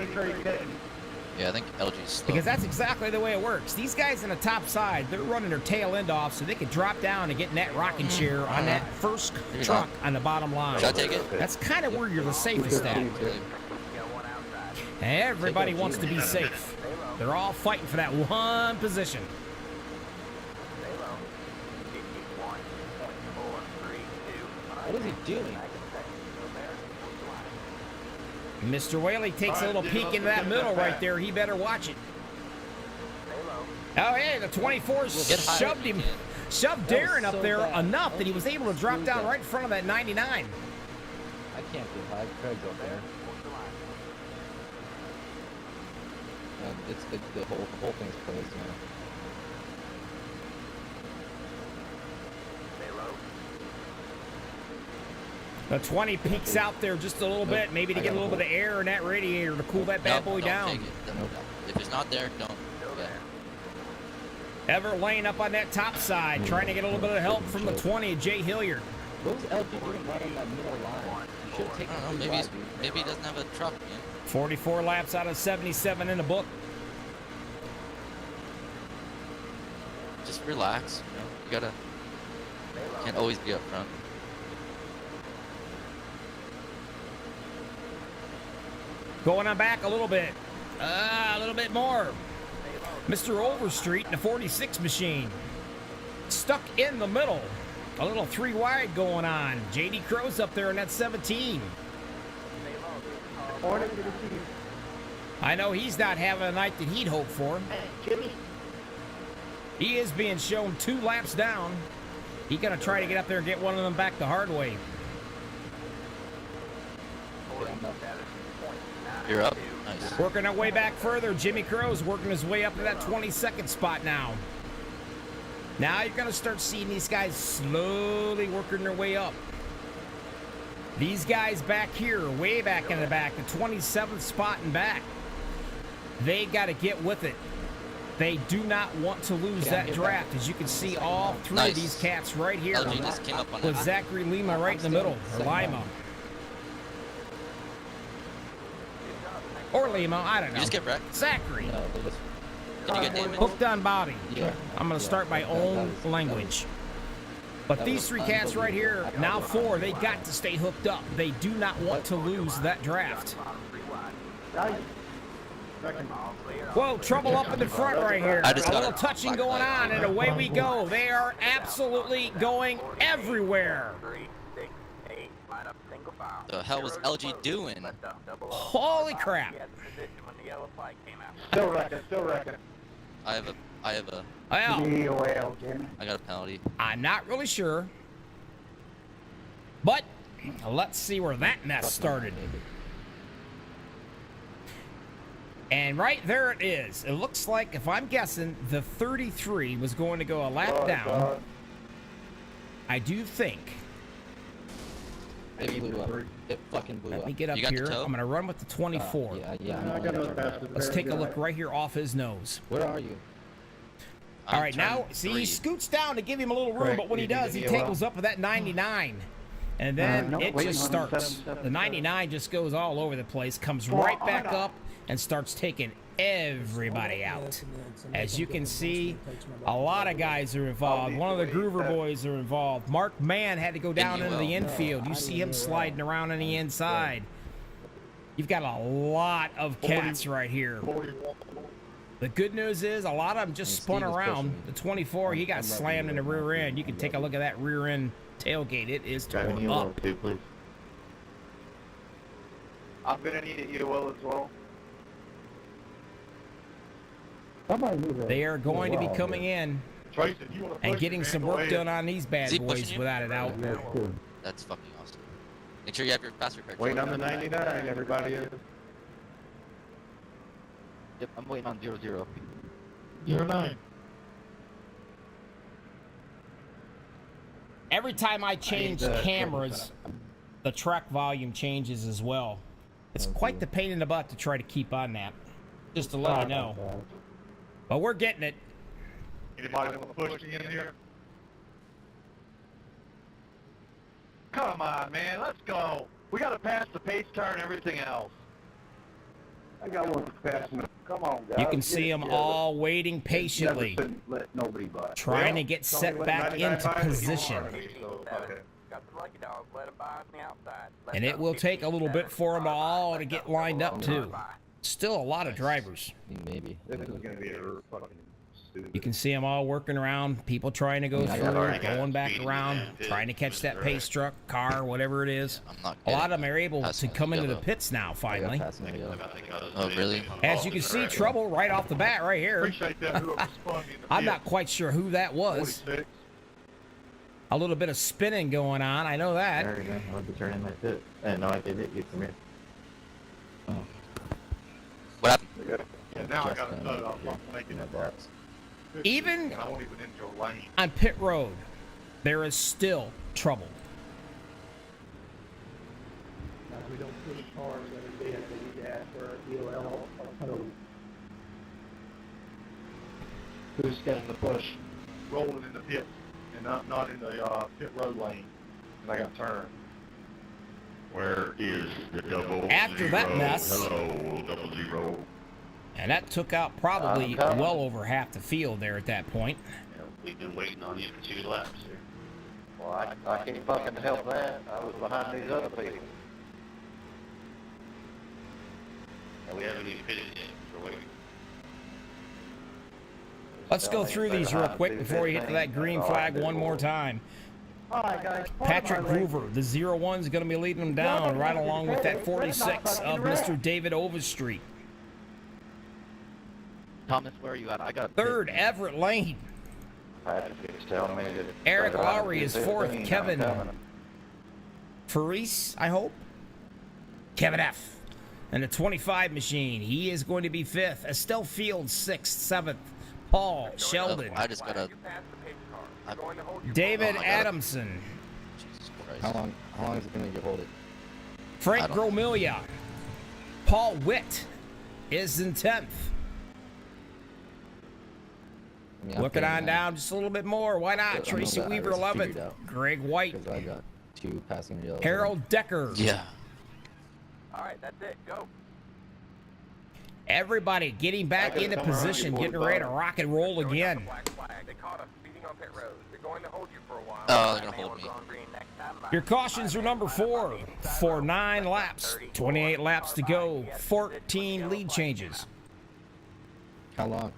Yeah, I think LG's slow. Because that's exactly the way it works. These guys on the top side, they're running their tail end off so they can drop down and get in that rocking chair on that first truck on the bottom line. Should I take it? That's kind of where you're the safest at. Everybody wants to be safe. They're all fighting for that one position. Stay low. 51.432. What is he doing? Mr. Whaley takes a little peek into that middle right there. He better watch it. Oh, hey, the 24 Get higher shoved if you him, can. shoved Darren up there enough that he was able to drop down right in front of that 99. I can't get high. Craig's up there. It's the whole thing's closed now. The 20 peeks out there just a little bit, maybe to get a little bit of air in that radiator to cool that bad Nope, boy don't down. take it. Don't. If it's not there, don't. Yeah. Ever laying up on that top side, trying to get a little bit of help from the 20, Jay Hilliard. What was LG doing right on that middle line? You should have I taken don't know. the Maybe he doesn't have a truck, man. 44 laps out of 77 in the book. Just relax. You know, can't always be up front. Going on back a little bit more. Mr. Overstreet in the 46 machine. Stuck in the middle. A little 3 wide going on. JD Crow's up there in that 17. I know he's not having a night that he'd hoped for. He is being shown 2 laps down. He's going to try to get up there and get one of them back the hard way. You're up. Nice. Working our way back further. Jimmy Crow's working his way up to that 22nd spot now. Now you're going to start seeing these guys slowly working their way up. These guys back here, way back in the back, the 27th spot and back, they got to get with it. They do not want to lose that draft. As you can see, all 3 of these cats right here LG just came up on with that. Zachary Lima right in the middle, or Lima. Or Lima, I don't know. You just get wrecked. Zachary. No, they just Did you get damaged? Hooked on Bobby. Yeah. I'm going to start my own language. But these 3 cats right here, now 4, they got to stay hooked up. They do not want to lose that draft. Whoa, trouble up in the front right here. I just A got little a touching black going flag. on, and away we go. They are absolutely going everywhere. 3, 6, 8. Line up single file. The hell was LG doing? Holy crap. He had the position when the yellow flag came out. Still wrecking. I have a. Well, I got a penalty. I'm not really sure. But let's see where that mess started. And right there it is. It looks like, if I'm guessing, the 33 was going to go a lap down. I do think. It blew up. It fucking blew up. Let me get up You got the here. toe? I'm going to run with the 24. Yeah. Let's take a look right here off his nose. Where are you? All right, now, see, he scoots down to give him a little room, but when he does, he tangles up with that 99. And then it just starts. The 99 just goes all over the place, comes right back up, and starts taking everybody out. As you can see, a lot of guys are involved. One of the Groover boys are involved. Mark Mann had to go down into the infield. You see him sliding around on the inside. You've got a lot of cats right here. The good news is a lot of them just spun around. The 24, he got slammed in the rear end. You can take a look at that rear end tailgate. It is torn up. I'm gonna need it UL as well. They are going to be coming in and getting some work done on these bad boys, without a doubt. That's fucking awesome. Make sure you have your faster card. Wait on the 99, everybody. Yep, I'm waiting on 00. 09. Every time I change cameras, the track volume changes as well. It's quite the pain in the butt to try to keep on that, just to let you know. But we're getting it. Anybody want to push me in here? Come on, man, let's go. We gotta pass the pace car and everything else. I got one passing. Come on, guys. You can see them all waiting patiently, Let nobody by. trying to get set back into position. And it will take a little bit for them all to get lined up, too. Still a lot of drivers. Maybe. This is gonna be a fucking stupid. You can see them all working around, people trying to go through, going back around, trying to catch that pace truck, car, whatever it is. A lot of them are able to come into the pits now, finally. Oh, really? As you can see, trouble right off the bat right here. Appreciate that, whoever spun me in the I'm pit. not quite sure who that was. 46. A little bit of spinning going on, I know that. There we go. I'll have to turn in my pit. And no, I did hit you from here. What happened? Yeah, now I gotta cut it off. I'm making that box. Even And I won't even enter a lane. on pit road, there is still trouble. We don't push cars that are dead, we need to ask for EOL or code. Who's getting the push? Rolling in the pit, and not in the pit road lane. And I got turned. Where is the double After that mess, Hello, 00. and that took out probably well over half the field there at that point. Yeah, we've been waiting on you for 2 laps here. Well, I can't fucking help that. I was behind these other people. And we haven't even pitted yet. We're waiting. Let's go through these real quick before we hit to that green flag one more time. All right, guys. Patrick Groover, the 01 is going to be leading them down right along with that 46 of Mr. David Overstreet. Thomas, where are you at? I got Third, Everett Lane. Patrick's telling me that Eric Lowry is fourth. Kevin Faris, I hope. Kevin F. And the 25 machine, he is going to be fifth. Estelle Fields, sixth. Seventh, Paul Sheldon. I just gotta. David Oh, I gotta- Adamson. Jesus Christ. How long is it going to hold it? Frank I don't know. Gromilia. Paul Witt is in 10th. I mean, I'm Looking getting on that. down just a little bit more. Why I not? know Tracy that Weaver, I was 11th. figured out. Greg White. Because I got 2 passing yellows. Harold Decker. Yeah. Alright, that's it. Go. Everybody getting back into position, getting ready to rock and roll again. They caught us speeding on pit road. They're going to hold you for a while. Oh, they're gonna hold me. Your cautions are number 4 for 9 laps. 28 laps to go. 14 lead changes. How long?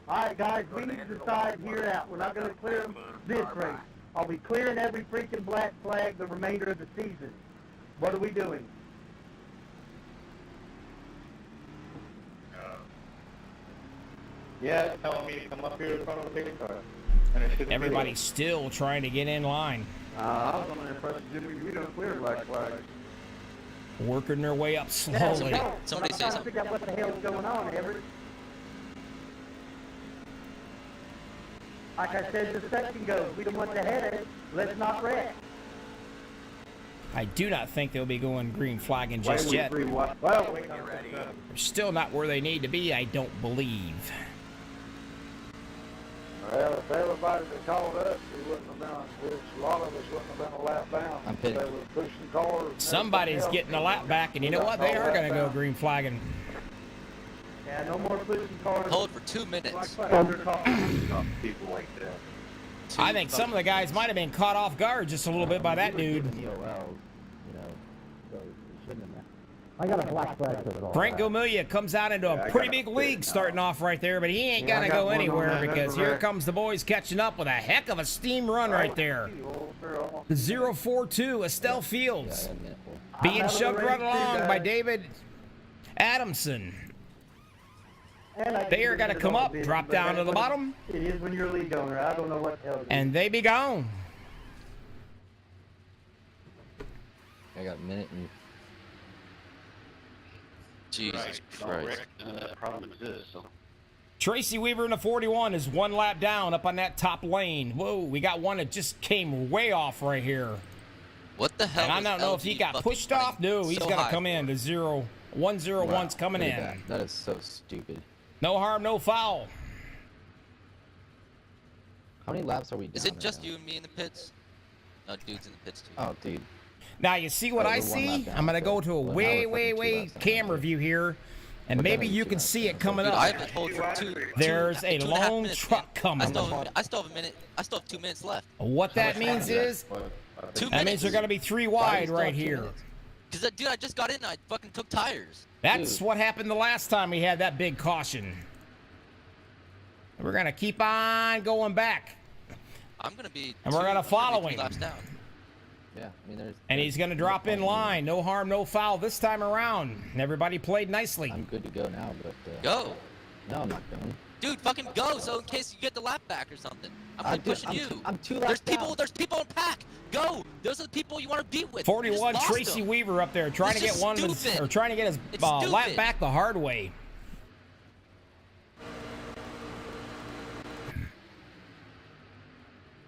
All right, guys, we need to decide here out. We're not going to clear this race. Are we clearing every freaking black flag the remainder of the season? What are we doing? Yeah, it's telling me to come up here in front of the big car. And it shouldn't be Everybody's still trying to get in line. I was under the impression that we don't clear black flags. working their way up slowly. Somebody say something. Figure out what the hell's going on, Everett. Like I said, the section goes. We don't want to head it. Let's not wreck. I do not think they'll be going green flagging just yet. Well, They're still not where they need to be, I don't believe. Well, if everybody that called us, we wouldn't have been, a lot of us wouldn't have been a lap down. I'm They pitting. were pushing cars. Somebody's getting a lap back, and you know what? They are going to go green flagging. yeah, no more pushing cars. Hold for 2 minutes. People like that. I think some of the guys might have been caught off guard just a little bit by that dude. EOLs, you know, so it shouldn't have mattered. I got a black flag for it all. Frank Gomilia comes out into a pretty big league starting off right there, but he ain't going to go anywhere because here comes the boys catching up with a heck of a steam run right there. The 042, Estelle Fields, being shoved right along by David Adamson. They are going to come up, drop down to the bottom, It is when you're a lead owner. I don't know what the hell. and they be gone. I got a minute and Jesus Christ. That problem exists, so. Tracy Weaver in the 41 is one lap down up on that top lane. Whoa, we got one that just came way off right here. What the hell? And I is don't know if he LG got fucking pushed off. No, he's so going to high come for? in. The 101's coming look at in. that. That is so stupid. No harm, no foul. How many laps are we down? Is it right just now? you and me in the pits? No, dudes in the pits too. Oh, dude. Now, you see what Oh, I we're one lap see? down, I'm going to so go to a well, now way, we're way, fucking 2 way laps down, camera so- view here. And What the maybe hell you is 2 can laps see down? it coming Dude, up. I've been holding for There's a 2.5 long minutes, truck man. coming. I still have a minute. I still have 2 minutes left. What that means is, 2 that minutes. means they're going to be 3 wide right here. Because, dude, I just got in and I fucking took tires. That's what happened the last time we had that big caution. We're going to keep on going back. I'm going to be. And we're gonna follow him. 3 laps down. Yeah, I mean, there's. And he's going to drop in line. No harm, no foul this time around. And everybody played nicely. I'm good to go now, but. Go. No, I'm not going. Dude, fucking go, so in case you get the lap back or something. I'm pushing you. I'm 2 laps There's people in pack. Go. Those are the people you want to beat with. 41 You just lost Tracy them. Weaver up there trying It's to get just one of his, stupid. or trying to get his It's lap stupid. back the hard way.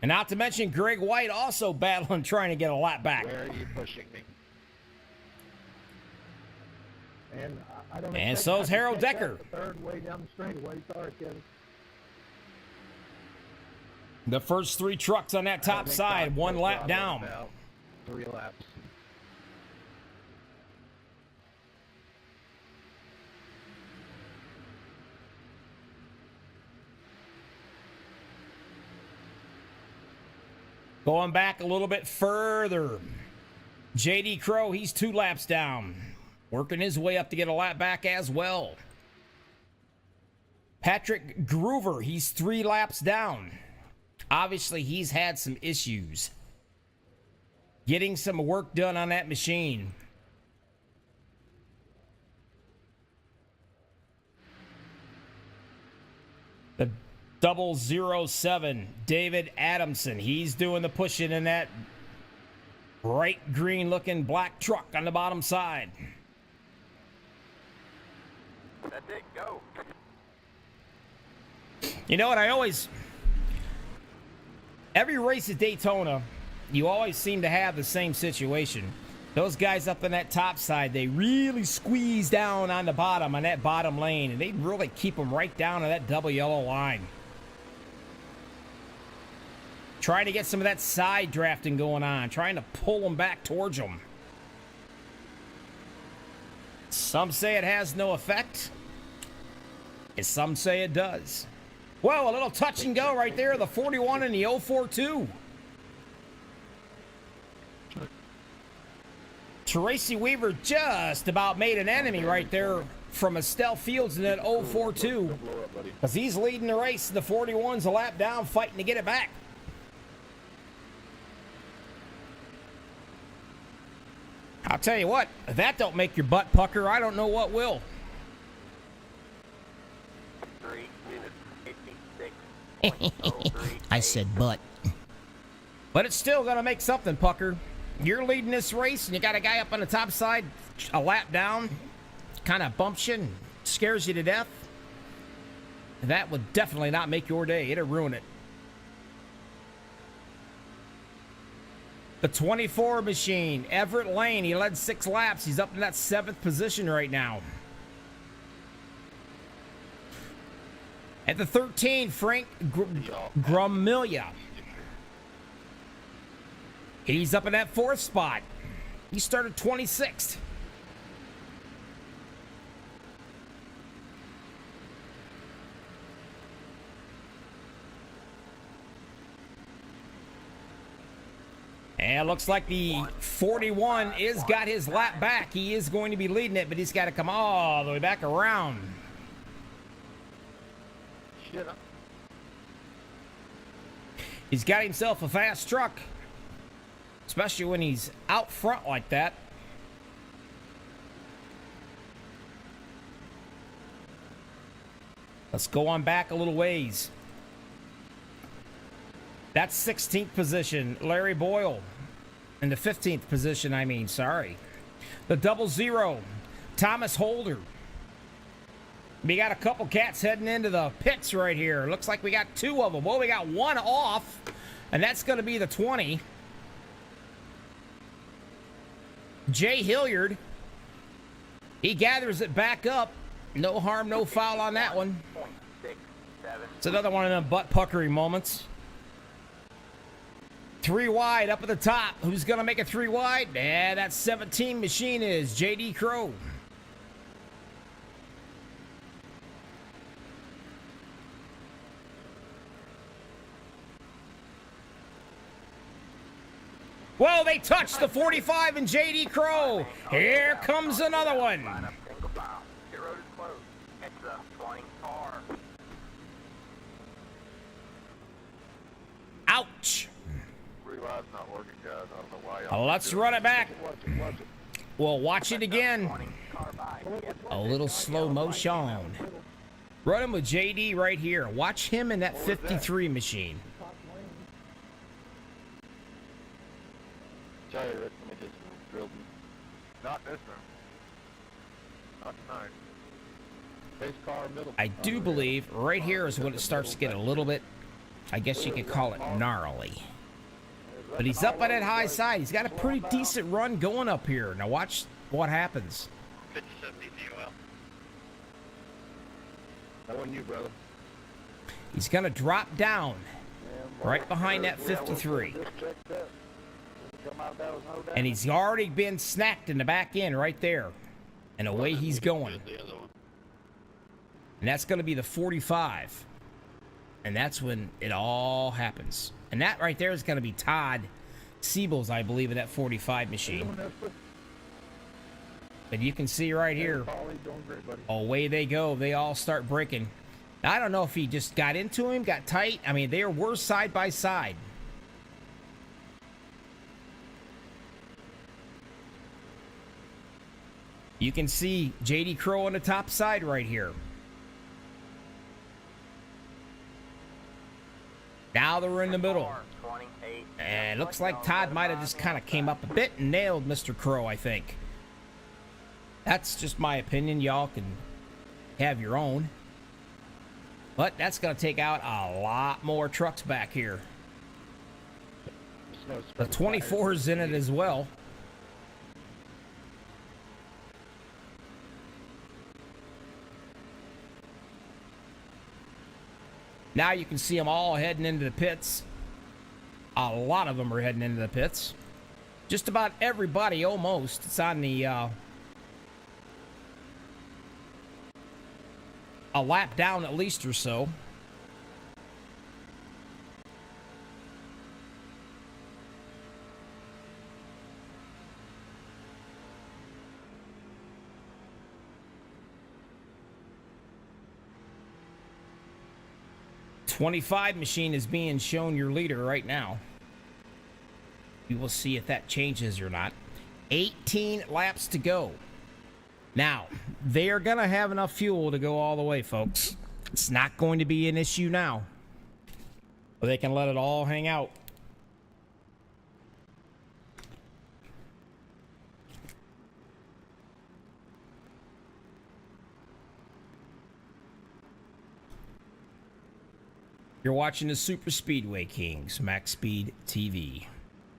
And not to mention Greg White also battling trying to get a lap back. Where are you pushing me? And I don't And expect so's I can Harold catch Decker. that the third way down the straightaway. Sorry, Kevin. The first 3 trucks on that top I think side, Todd 1 was lap probably down. about 3 laps. Going back a little bit further. JD Crow, he's 2 laps down. Working his way up to get a lap back as well. Patrick Groover, he's 3 laps down. Obviously, he's had some issues getting some work done on that machine. The 007, David Adamson, he's doing the pushing in that bright green looking black truck on the bottom side. That's it, go. You know what, every race at Daytona, you always seem to have the same situation. Those guys up in that top side, they really squeeze down on the bottom, on that bottom lane, and they really keep them right down to that double yellow line. Trying to get some of that side drafting going on, trying to pull them back towards them. Some say it has no effect, and some say it does. Well, a little touch and go right there, the 41 and the 042. Tracy Weaver just about made an enemy right there from Estelle Fields in that 042. Because he's leading the race, and the 41's a lap down, fighting to get it back. I'll tell you what, if that don't make your butt pucker, I don't know what will. 3 minutes, 56.03. I said butt. But it's still going to make something pucker. You're leading this race, and you got a guy up on the top side a lap down, kind of bumps you and scares you to death, that would definitely not make your day. It'll ruin it. The 24 machine, Everett Lane, he led 6 laps. He's up in that 7th position right now. At the 13, Frank Grumilla. He's up in that 4th spot. He started 26th. And it looks like the 41 is got his lap back. He is going to be leading it, but he's got to come all the way back around. He's got himself a fast truck, especially when he's out front like that. Let's go on back a little ways. That's 16th position, Larry Boyle. In the 15th position, I mean, sorry. The 00, Thomas Holder. We got a couple cats heading into the pits right here. Looks like we got 2 of them. Well, we got 1 off, and that's going to be the 20. Jay Hilliard. He gathers it back up. No harm, no foul on that one. It's another one of them butt-puckering moments. 3 wide up at the top. Who's going to make it 3 wide? Yeah, that 17 machine is J.D. Crow. Well, they touched the 45 and J.D. Crow. Here comes another one. Ouch. Let's run it back. We'll watch it again. A little slow motion. Running with JD right here. Watch him in that 53 machine. Not this room. Not tonight. Base car, middle. I do believe right here is when it starts to get a little bit, I guess you could call it gnarly. But he's up on that high side. He's got a pretty decent run going up here. Now watch what happens. 57 DOL. That wasn't you, brother. He's going to drop down right behind that 53. And he's already been snacked in the back end right there. And away he's going. And that's going to be the 45. And that's when it all happens. And that right there is going to be Todd Siebels, I believe, in that 45 machine. But you can see right here, away they go. They all start breaking. Now, I don't know if he just got into him, got tight. I mean, they were side by side. You can see J.D. Crow on the top side right here. Now they're in the middle. And it looks like Todd might have just kind of came up a bit and nailed Mr. Crow, I think. That's just my opinion. Y'all can have your own. But that's going to take out a lot more trucks back here. The 24's in it as well. Now you can see them all heading into the pits. A lot of them are heading into the pits. Just about everybody, almost. It's on the a lap down at least or so. .25 machine is being shown your leader right now. We will see if that changes or not. 18 laps to go. Now, they are going to have enough fuel to go all the way, folks. It's not going to be an issue now. But they can let it all hang out. You're watching the Super Speedway Kings, Max Speed TV.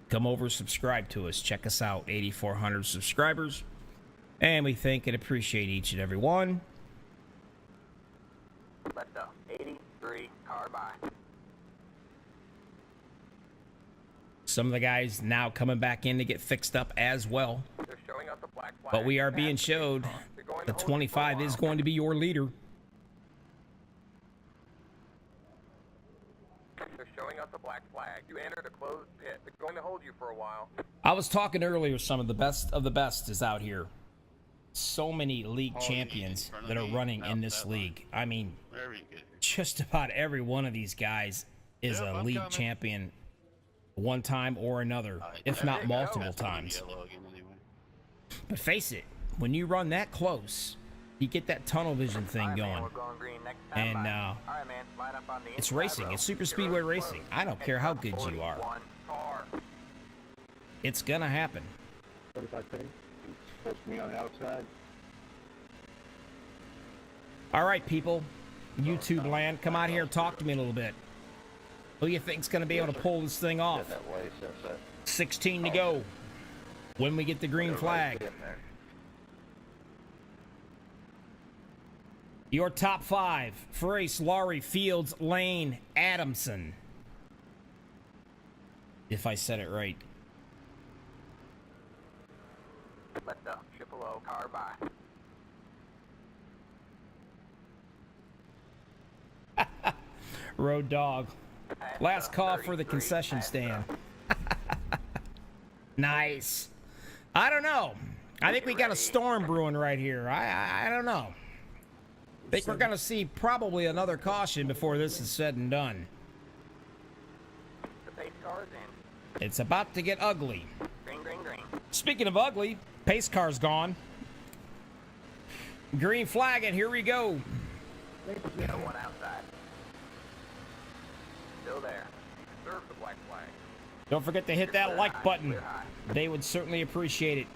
Come over, subscribe to us. Check us out, 8,400 subscribers. And we thank and appreciate each and every one. Let the 83 car by. Some of the guys now coming back in to get fixed up as well. They're showing us the black flag. But we are being showed the 25 is going to be your leader. They're showing us the black flag. You entered a closed pit. They're going to hold you for a while. I was talking earlier, some of the best is out here. So many league champions that are running in this league. I mean, just about every one of these guys is a league champion one time or another, if not multiple times. But face it, when you run that close, you get that tunnel vision thing going. And it's racing. It's super speedway racing. I don't care how good you are. It's gonna happen. Me on the outside. All right, people, YouTube land, come out here and talk to me a little bit. Who you think's going to be able to pull this thing off? 16 to go when we get the green flag. Your top 5: Frace, Laurie, Fields, Lane, Adamson. If I said it right. Let the Chipolo car by. Road dog. Last call for the concession stand. Nice. I don't know. I think we got a storm brewing right here. I don't know. I think we're going to see probably another caution before this is said and done. The pace car's in. It's about to get ugly. Green, green, green. Speaking of ugly, pace car's gone. Green flag it. Here we go. No one outside. Still there. Serve the black flag. Don't forget to hit that like button. They would certainly appreciate it.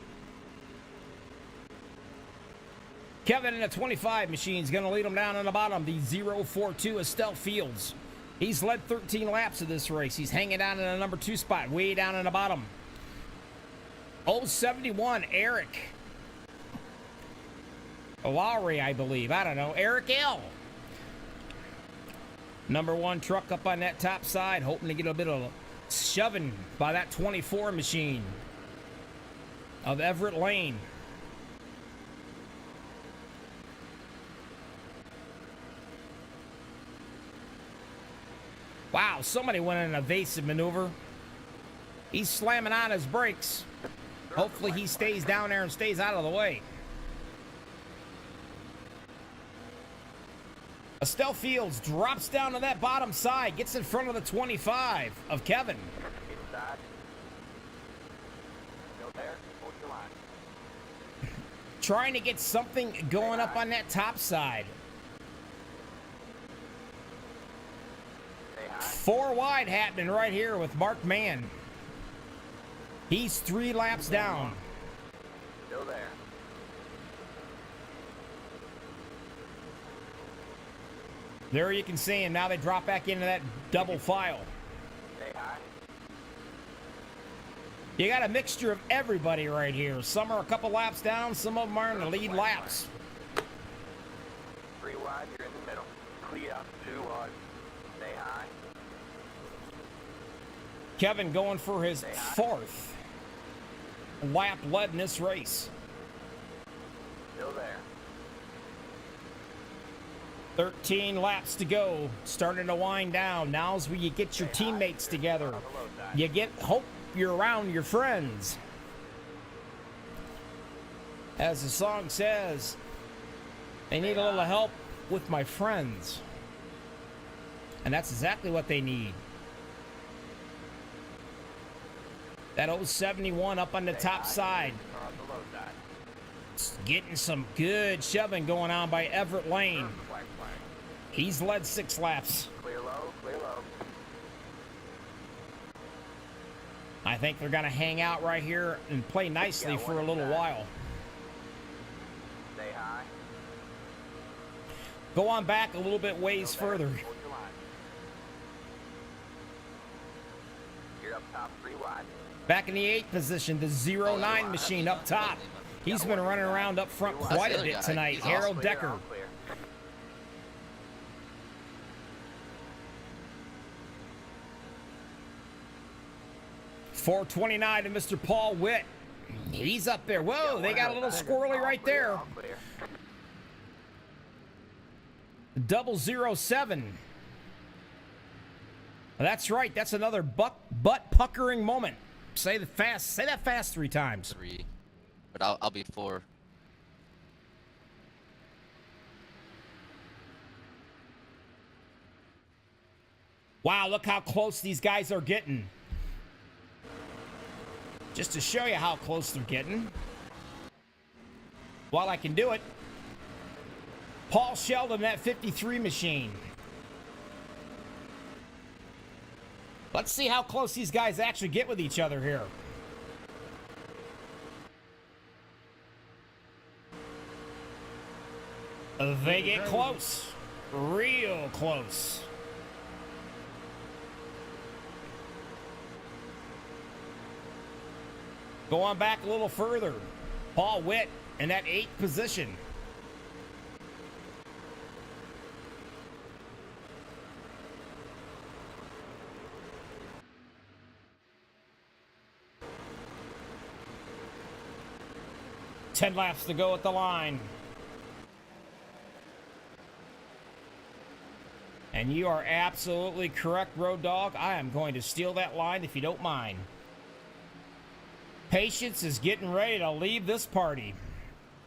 Kevin in a 25 machine is going to lead them down on the bottom. The 042 Estelle Fields. He's led 13 laps of this race. He's hanging down in the number 2 spot, way down in the bottom. 071 Eric Lowry, I believe. I don't know. Eric L. Number 1 truck up on that top side, hoping to get a bit of shoving by that 24 machine of Everett Lane. Wow, somebody went in an evasive maneuver. He's slamming on his brakes. Hopefully he stays down there and stays out of the way. Estelle Fields drops down to that bottom side, gets in front of the 25 of Kevin. Inside. Still there. Hold your line. Trying to get something going up on that top side. 4 wide happening right here with Mark Mann. He's 3 laps down. Still there. There you can see him. Now they drop back into that double file. Stay high. You got a mixture of everybody right here. Some are a couple laps down. Some of them are in the lead laps. 3 wide, you're in the middle. Clear up. 2 wide. Stay high. Kevin going for his 4th lap led in this race. Still there. 13 laps to go. Starting to wind down. Now's where you get your teammates together. You hope you're around your friends. As the song says, they need a little help with my friends. And that's exactly what they need. That 071 up on the top side. Getting some good shoving going on by Everett Lane. He's led 6 laps. Clear low, clear low. I think they're going to hang out right here and play nicely for a little while. Stay high. Go on back a little bit ways further. up top, 3 wide. Back in the 8th position, the 09 machine up top. He's been running around up front quite a bit tonight. Harold Decker. 429 to Mr. Paul Witt. He's up there. Whoa, they got a little squirrely right there. 007. That's right. That's another butt puckering moment. Say that fast 3 times. 3, but I'll be 4. Wow, look how close these guys are getting. Just to show you how close they're getting, while I can do it, Paul Sheldon, that 53 machine. Let's see how close these guys actually get with each other here. They get close, real close. Go on back a little further. Paul Witt in that 8th position. Ten laps to go at the line. And you are absolutely correct, Road Dogg. I am going to steal that line if you don't mind. Patience is getting ready to leave this party.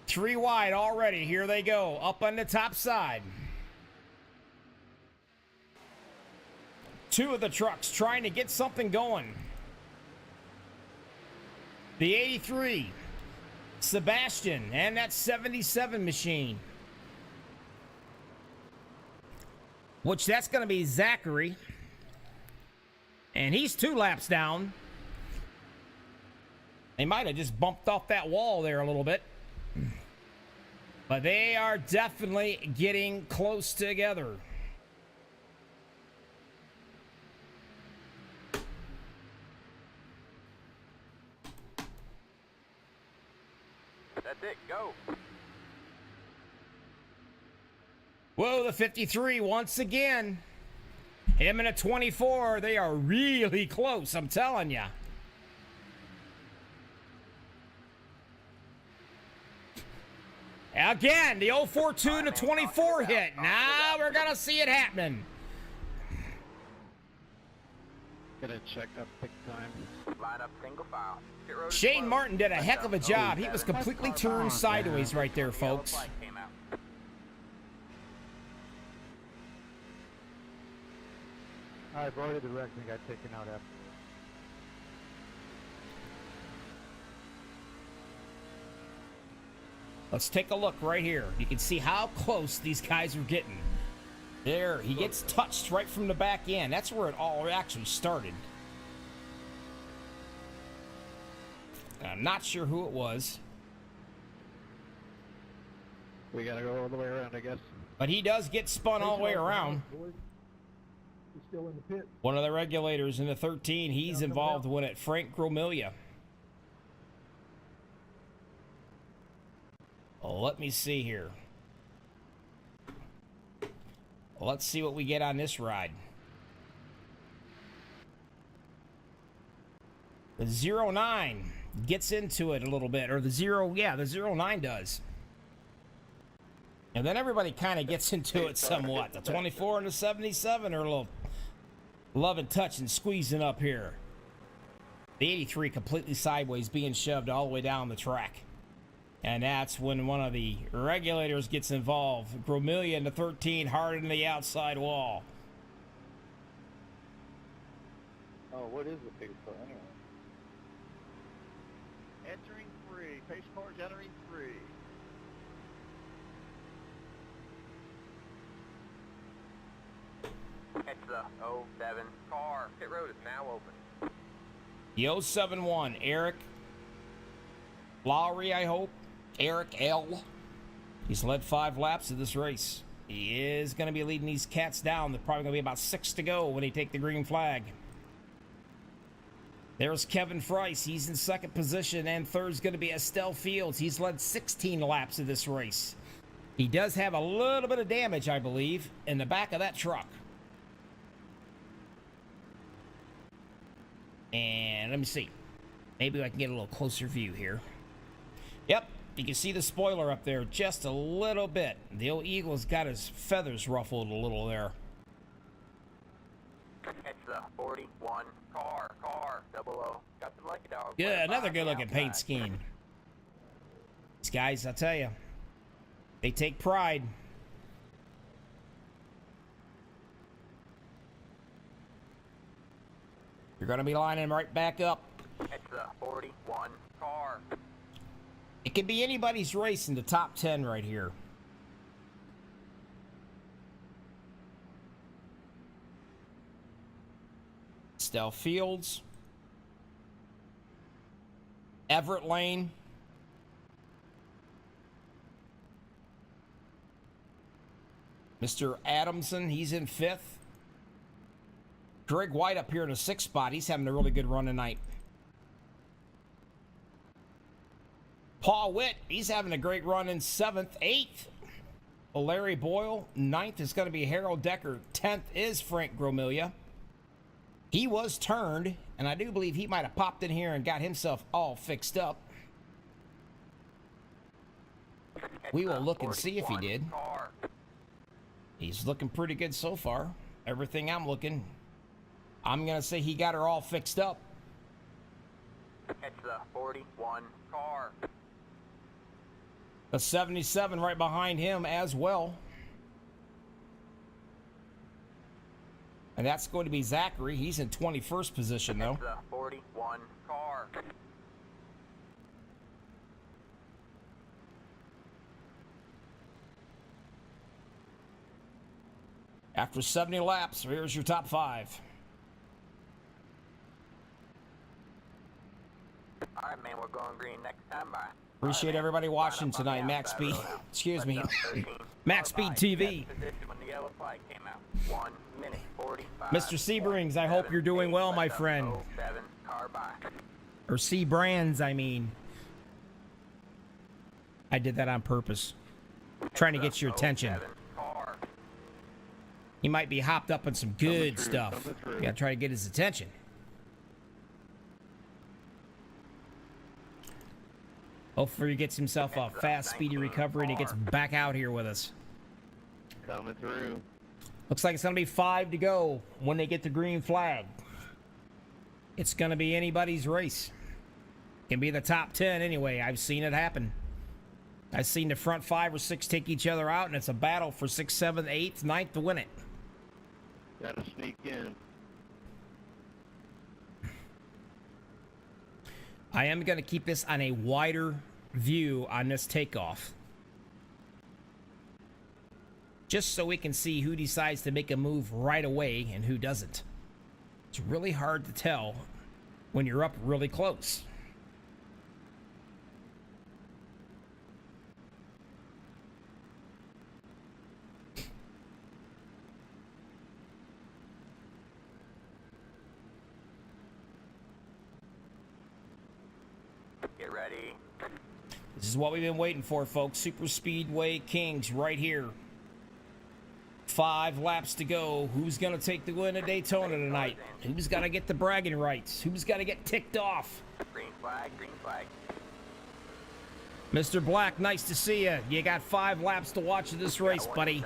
3 wide already. Here they go. Up on the top side. 2 of the trucks trying to get something going. The 83. Sebastian and that 77 machine. Which that's going to be Zachary. And he's 2 laps down. They might have just bumped off that wall there a little bit. But they are definitely getting close together. That's it, go. Whoa, the 53 once again. Him and a 24. They are really close, I'm telling you. Again, the 042 and the 24 hit. Now we're going to see it happening. Gonna check up big time. Line up single file. Shane Martin did a heck of a job. He was completely turned sideways right there, folks. I've already the wreck got taken out after. Let's take a look right here. You can see how close these guys are getting. There, he gets touched right from the back end. That's where it all actually started. I'm not sure who it was. We gotta go all the way around, I guess. But he does get spun all the way around. He's still in the pit. One of the regulators in the 13, he's involved with it, Frank Gromilia. Let me see here. Let's see what we get on this ride. The 09 gets into it a little bit, or the 09 does. And then everybody kind of gets into it somewhat. The 24 and the 77 are a little loving, touching, squeezing up here. The 83 completely sideways, being shoved all the way down the track. And that's when one of the regulators gets involved. Gromilia in the 13, hard in the outside wall. Oh, what is the pace car anyway? Entering 3. Pace car's entering 3. It's the 07 car. Pit road is now open. The 071, Eric Lowry, I hope. Eric L. He's led 5 laps of this race. He is going to be leading these cats down. They're probably going to be about 6 to go when they take the green flag. There's Kevin Price. He's in second position, and third's going to be Estelle Fields. He's led 16 laps of this race. He does have a little bit of damage, I believe, in the back of that truck. And let me see. Maybe I can get a little closer view here. Yep, you can see the spoiler up there just a little bit. The old Eagle's got his feathers ruffled a little there. It's the 41 car, 00. Got the lucky dog. Yeah, another good-looking paint scheme. These guys, I'll tell you, they take pride. You're going to be lining right back up. It's the 41 car. It can be anybody's race in the top 10 right here. Estelle Fields. Everett Lane. Mr. Adamson, he's in 5th. Greg White up here in the 6th spot. He's having a really good run tonight. Paul Witt, he's having a great run in 7th. 8th, Larry Boyle. 9th is going to be Harold Decker. 10th is Frank Gromilia. He was turned, and I do believe he might have popped in here and got himself all fixed up. We will look and see if he did. He's looking pretty good so far. Everything I'm looking, I'm going to say he got her all fixed up. It's the 41 car. A 77 right behind him as well. And that's going to be Zachary. He's in 21st position, though. It's the 41 car. After 70 laps, here's your top 5. All right, man, we're going green next time by. Appreciate everybody watching tonight. Max Speed, excuse me, Max Speed TV. Mr. Seabrings, I hope you're doing well, my friend. Or C Brands, I mean. I did that on purpose. Trying to get your attention. He might be hopped up on some good stuff. You gotta try to get his attention. Hopefully he gets himself a fast, speedy recovery and he gets back out here with us. Coming through. Looks like it's going to be 5 to go when they get the green flag. It's going to be anybody's race. Can be the top 10 anyway. I've seen it happen. I've seen the front 5 or 6 take each other out, and it's a battle for 6th, 7th, 8th, 9th to win it. Gotta sneak in. I am going to keep this on a wider view on this takeoff. Just so we can see who decides to make a move right away and who doesn't. It's really hard to tell when you're up really close. Get ready. This is what we've been waiting for, folks. Super Speedway Kings right here. 5 laps to go. Who's going to take the win at Daytona tonight? Who's going to get the bragging rights? Who's got to get ticked off? Green flag, green flag. Mr. Black, nice to see you. You got 5 laps to watch of this race, buddy.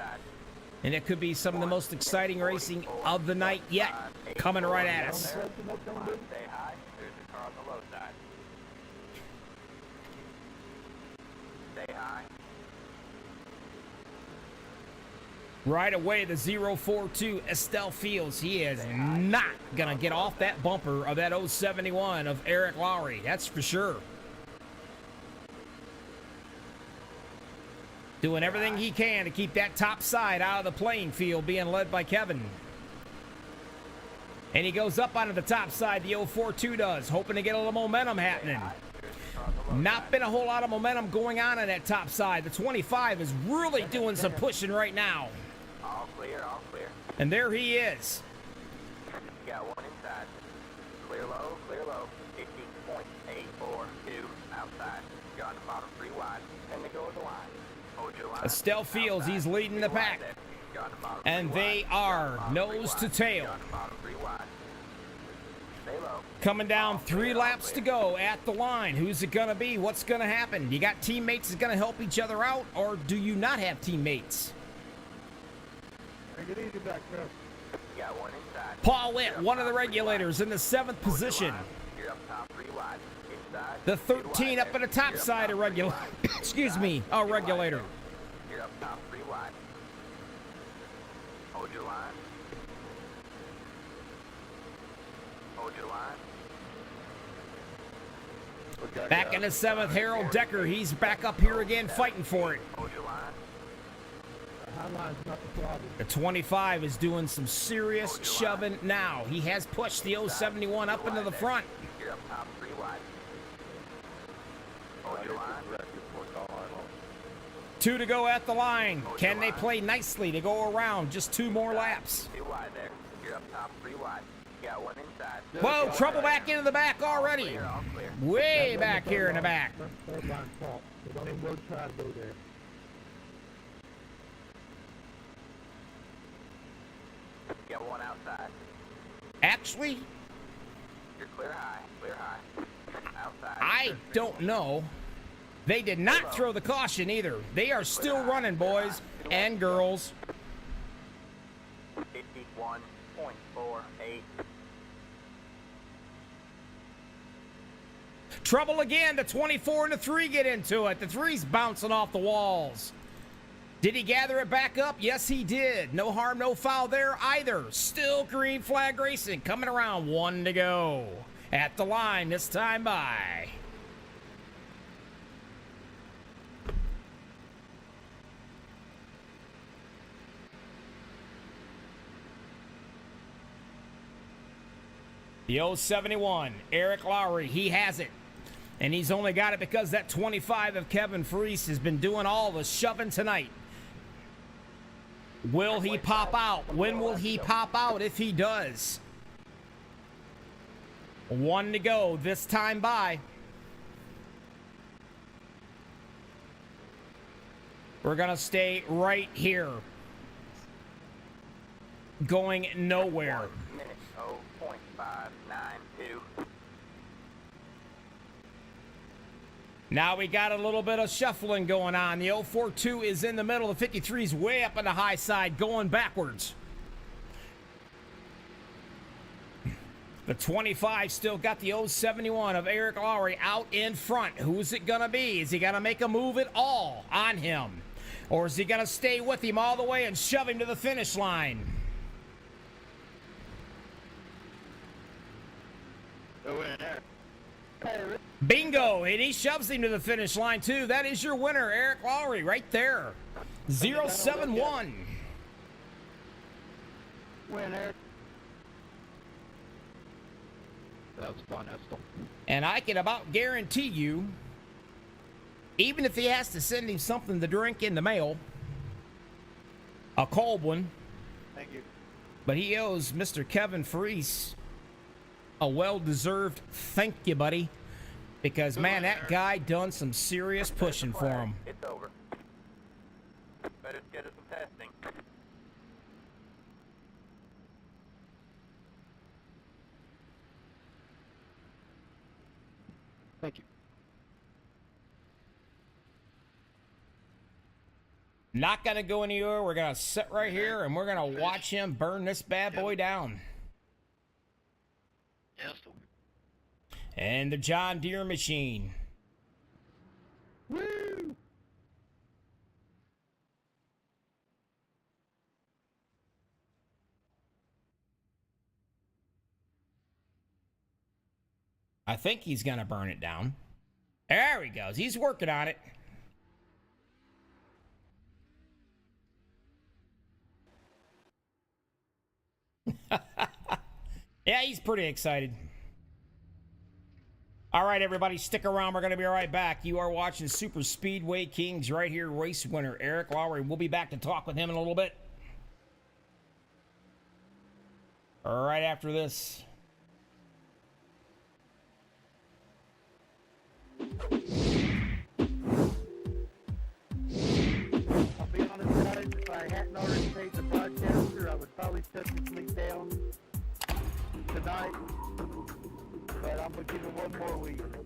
And it could be some of the most exciting racing of the night yet. Coming right at us. Say hi. There's a car on the low side. Say hi. Right away, the 042 Estelle Fields. He is not going to get off that bumper of that 071 of Eric Lowry. That's for sure. Doing everything he can to keep that top side out of the playing field, being led by Kevin. And he goes up onto the top side, the 042 does, hoping to get a little momentum happening. Not been a whole lot of momentum going on that top side. The 25 is really doing some pushing right now. All clear, all clear. And there he is. Got one inside. Clear Clear low, 50.842 outside. You're on the bottom 3 wide, and they go with the line. Hold your line. Estelle feels he's leading the pack. And they are nose to tail. Coming down 3 laps to go at the line. Who's it going to be? What's going to happen? You got teammates that's going to help each other out, or do you not have teammates? Get easy back, Chris. Got one inside. Paul Witt, one of the regulators, in the 7th position. You're up top 3 wide. Inside. The 13 up in the top side of regulator. Excuse me, a regulator. You're up top 3 wide. Hold your line. Hold your line. Back in the 7th, Harold Decker. He's back up here again fighting for it. Hold your line. Highline's not the problem. The 25 is doing some serious shoving now. He has pushed the 071 up into the front. You're up top 3 wide. Hold your line. 2 to go at the line. Can they play nicely to go around? Just 2 more laps. 2 wide there. You're up top 3 wide. You got one inside. Whoa, trouble back into the back already. Way back here in the back. Third line fault. So don't even go try to go there. Got one outside. Actually, You're clear high. Outside. I don't know. They did not throw the caution either. They are still running, boys and girls. 51.48. Trouble again. The 24 and the 3 get into it. The 3's bouncing off the walls. Did he gather it back up? Yes, he did. No harm, no foul there either. Still green flag racing. Coming around. 1 to go. At the line this time by. The 071, Eric Lowry, he has it. And he's only got it because that 25 of Kevin Freese has been doing all the shoving tonight. Will he pop out? When will he pop out if he does? 1 to go this time by. We're going to stay right here. Going nowhere. 0.592. Now we got a little bit of shuffling going on. The 042 is in the middle. The 53's way up on the high side, going backwards. The 25 still got the 071 of Eric Lowry out in front. Who's it going to be? Is he going to make a move at all on him? Or is he going to stay with him all the way and shove him to the finish line? Go in there. Bingo, and he shoves him to the finish line too. That is your winner, Eric Lowry, right there. 071. Win, Eric. That was fun, Estel. And I can about guarantee you, even if he has to send him something to drink in the mail, a cold one. Thank you. But he owes Mr. Kevin Freese a well-deserved thank you, buddy. Because, man, that guy done some serious pushing for him. It's over. Better get us some testing. Thank you. Not going to go anywhere. We're going to sit right here, and we're going to watch him burn this bad boy down. Yes. And the John Deere machine. Woo! I think he's going to burn it down. There he goes. He's working on it. Yeah, he's pretty excited. All right, everybody, stick around. We're going to be right back. You are watching Super Speedway Kings right here. Race winner Eric Lowry. We'll be back to talk with him in a little bit. Right after this. we shut this league down tonight, but I'm gonna give it one more week.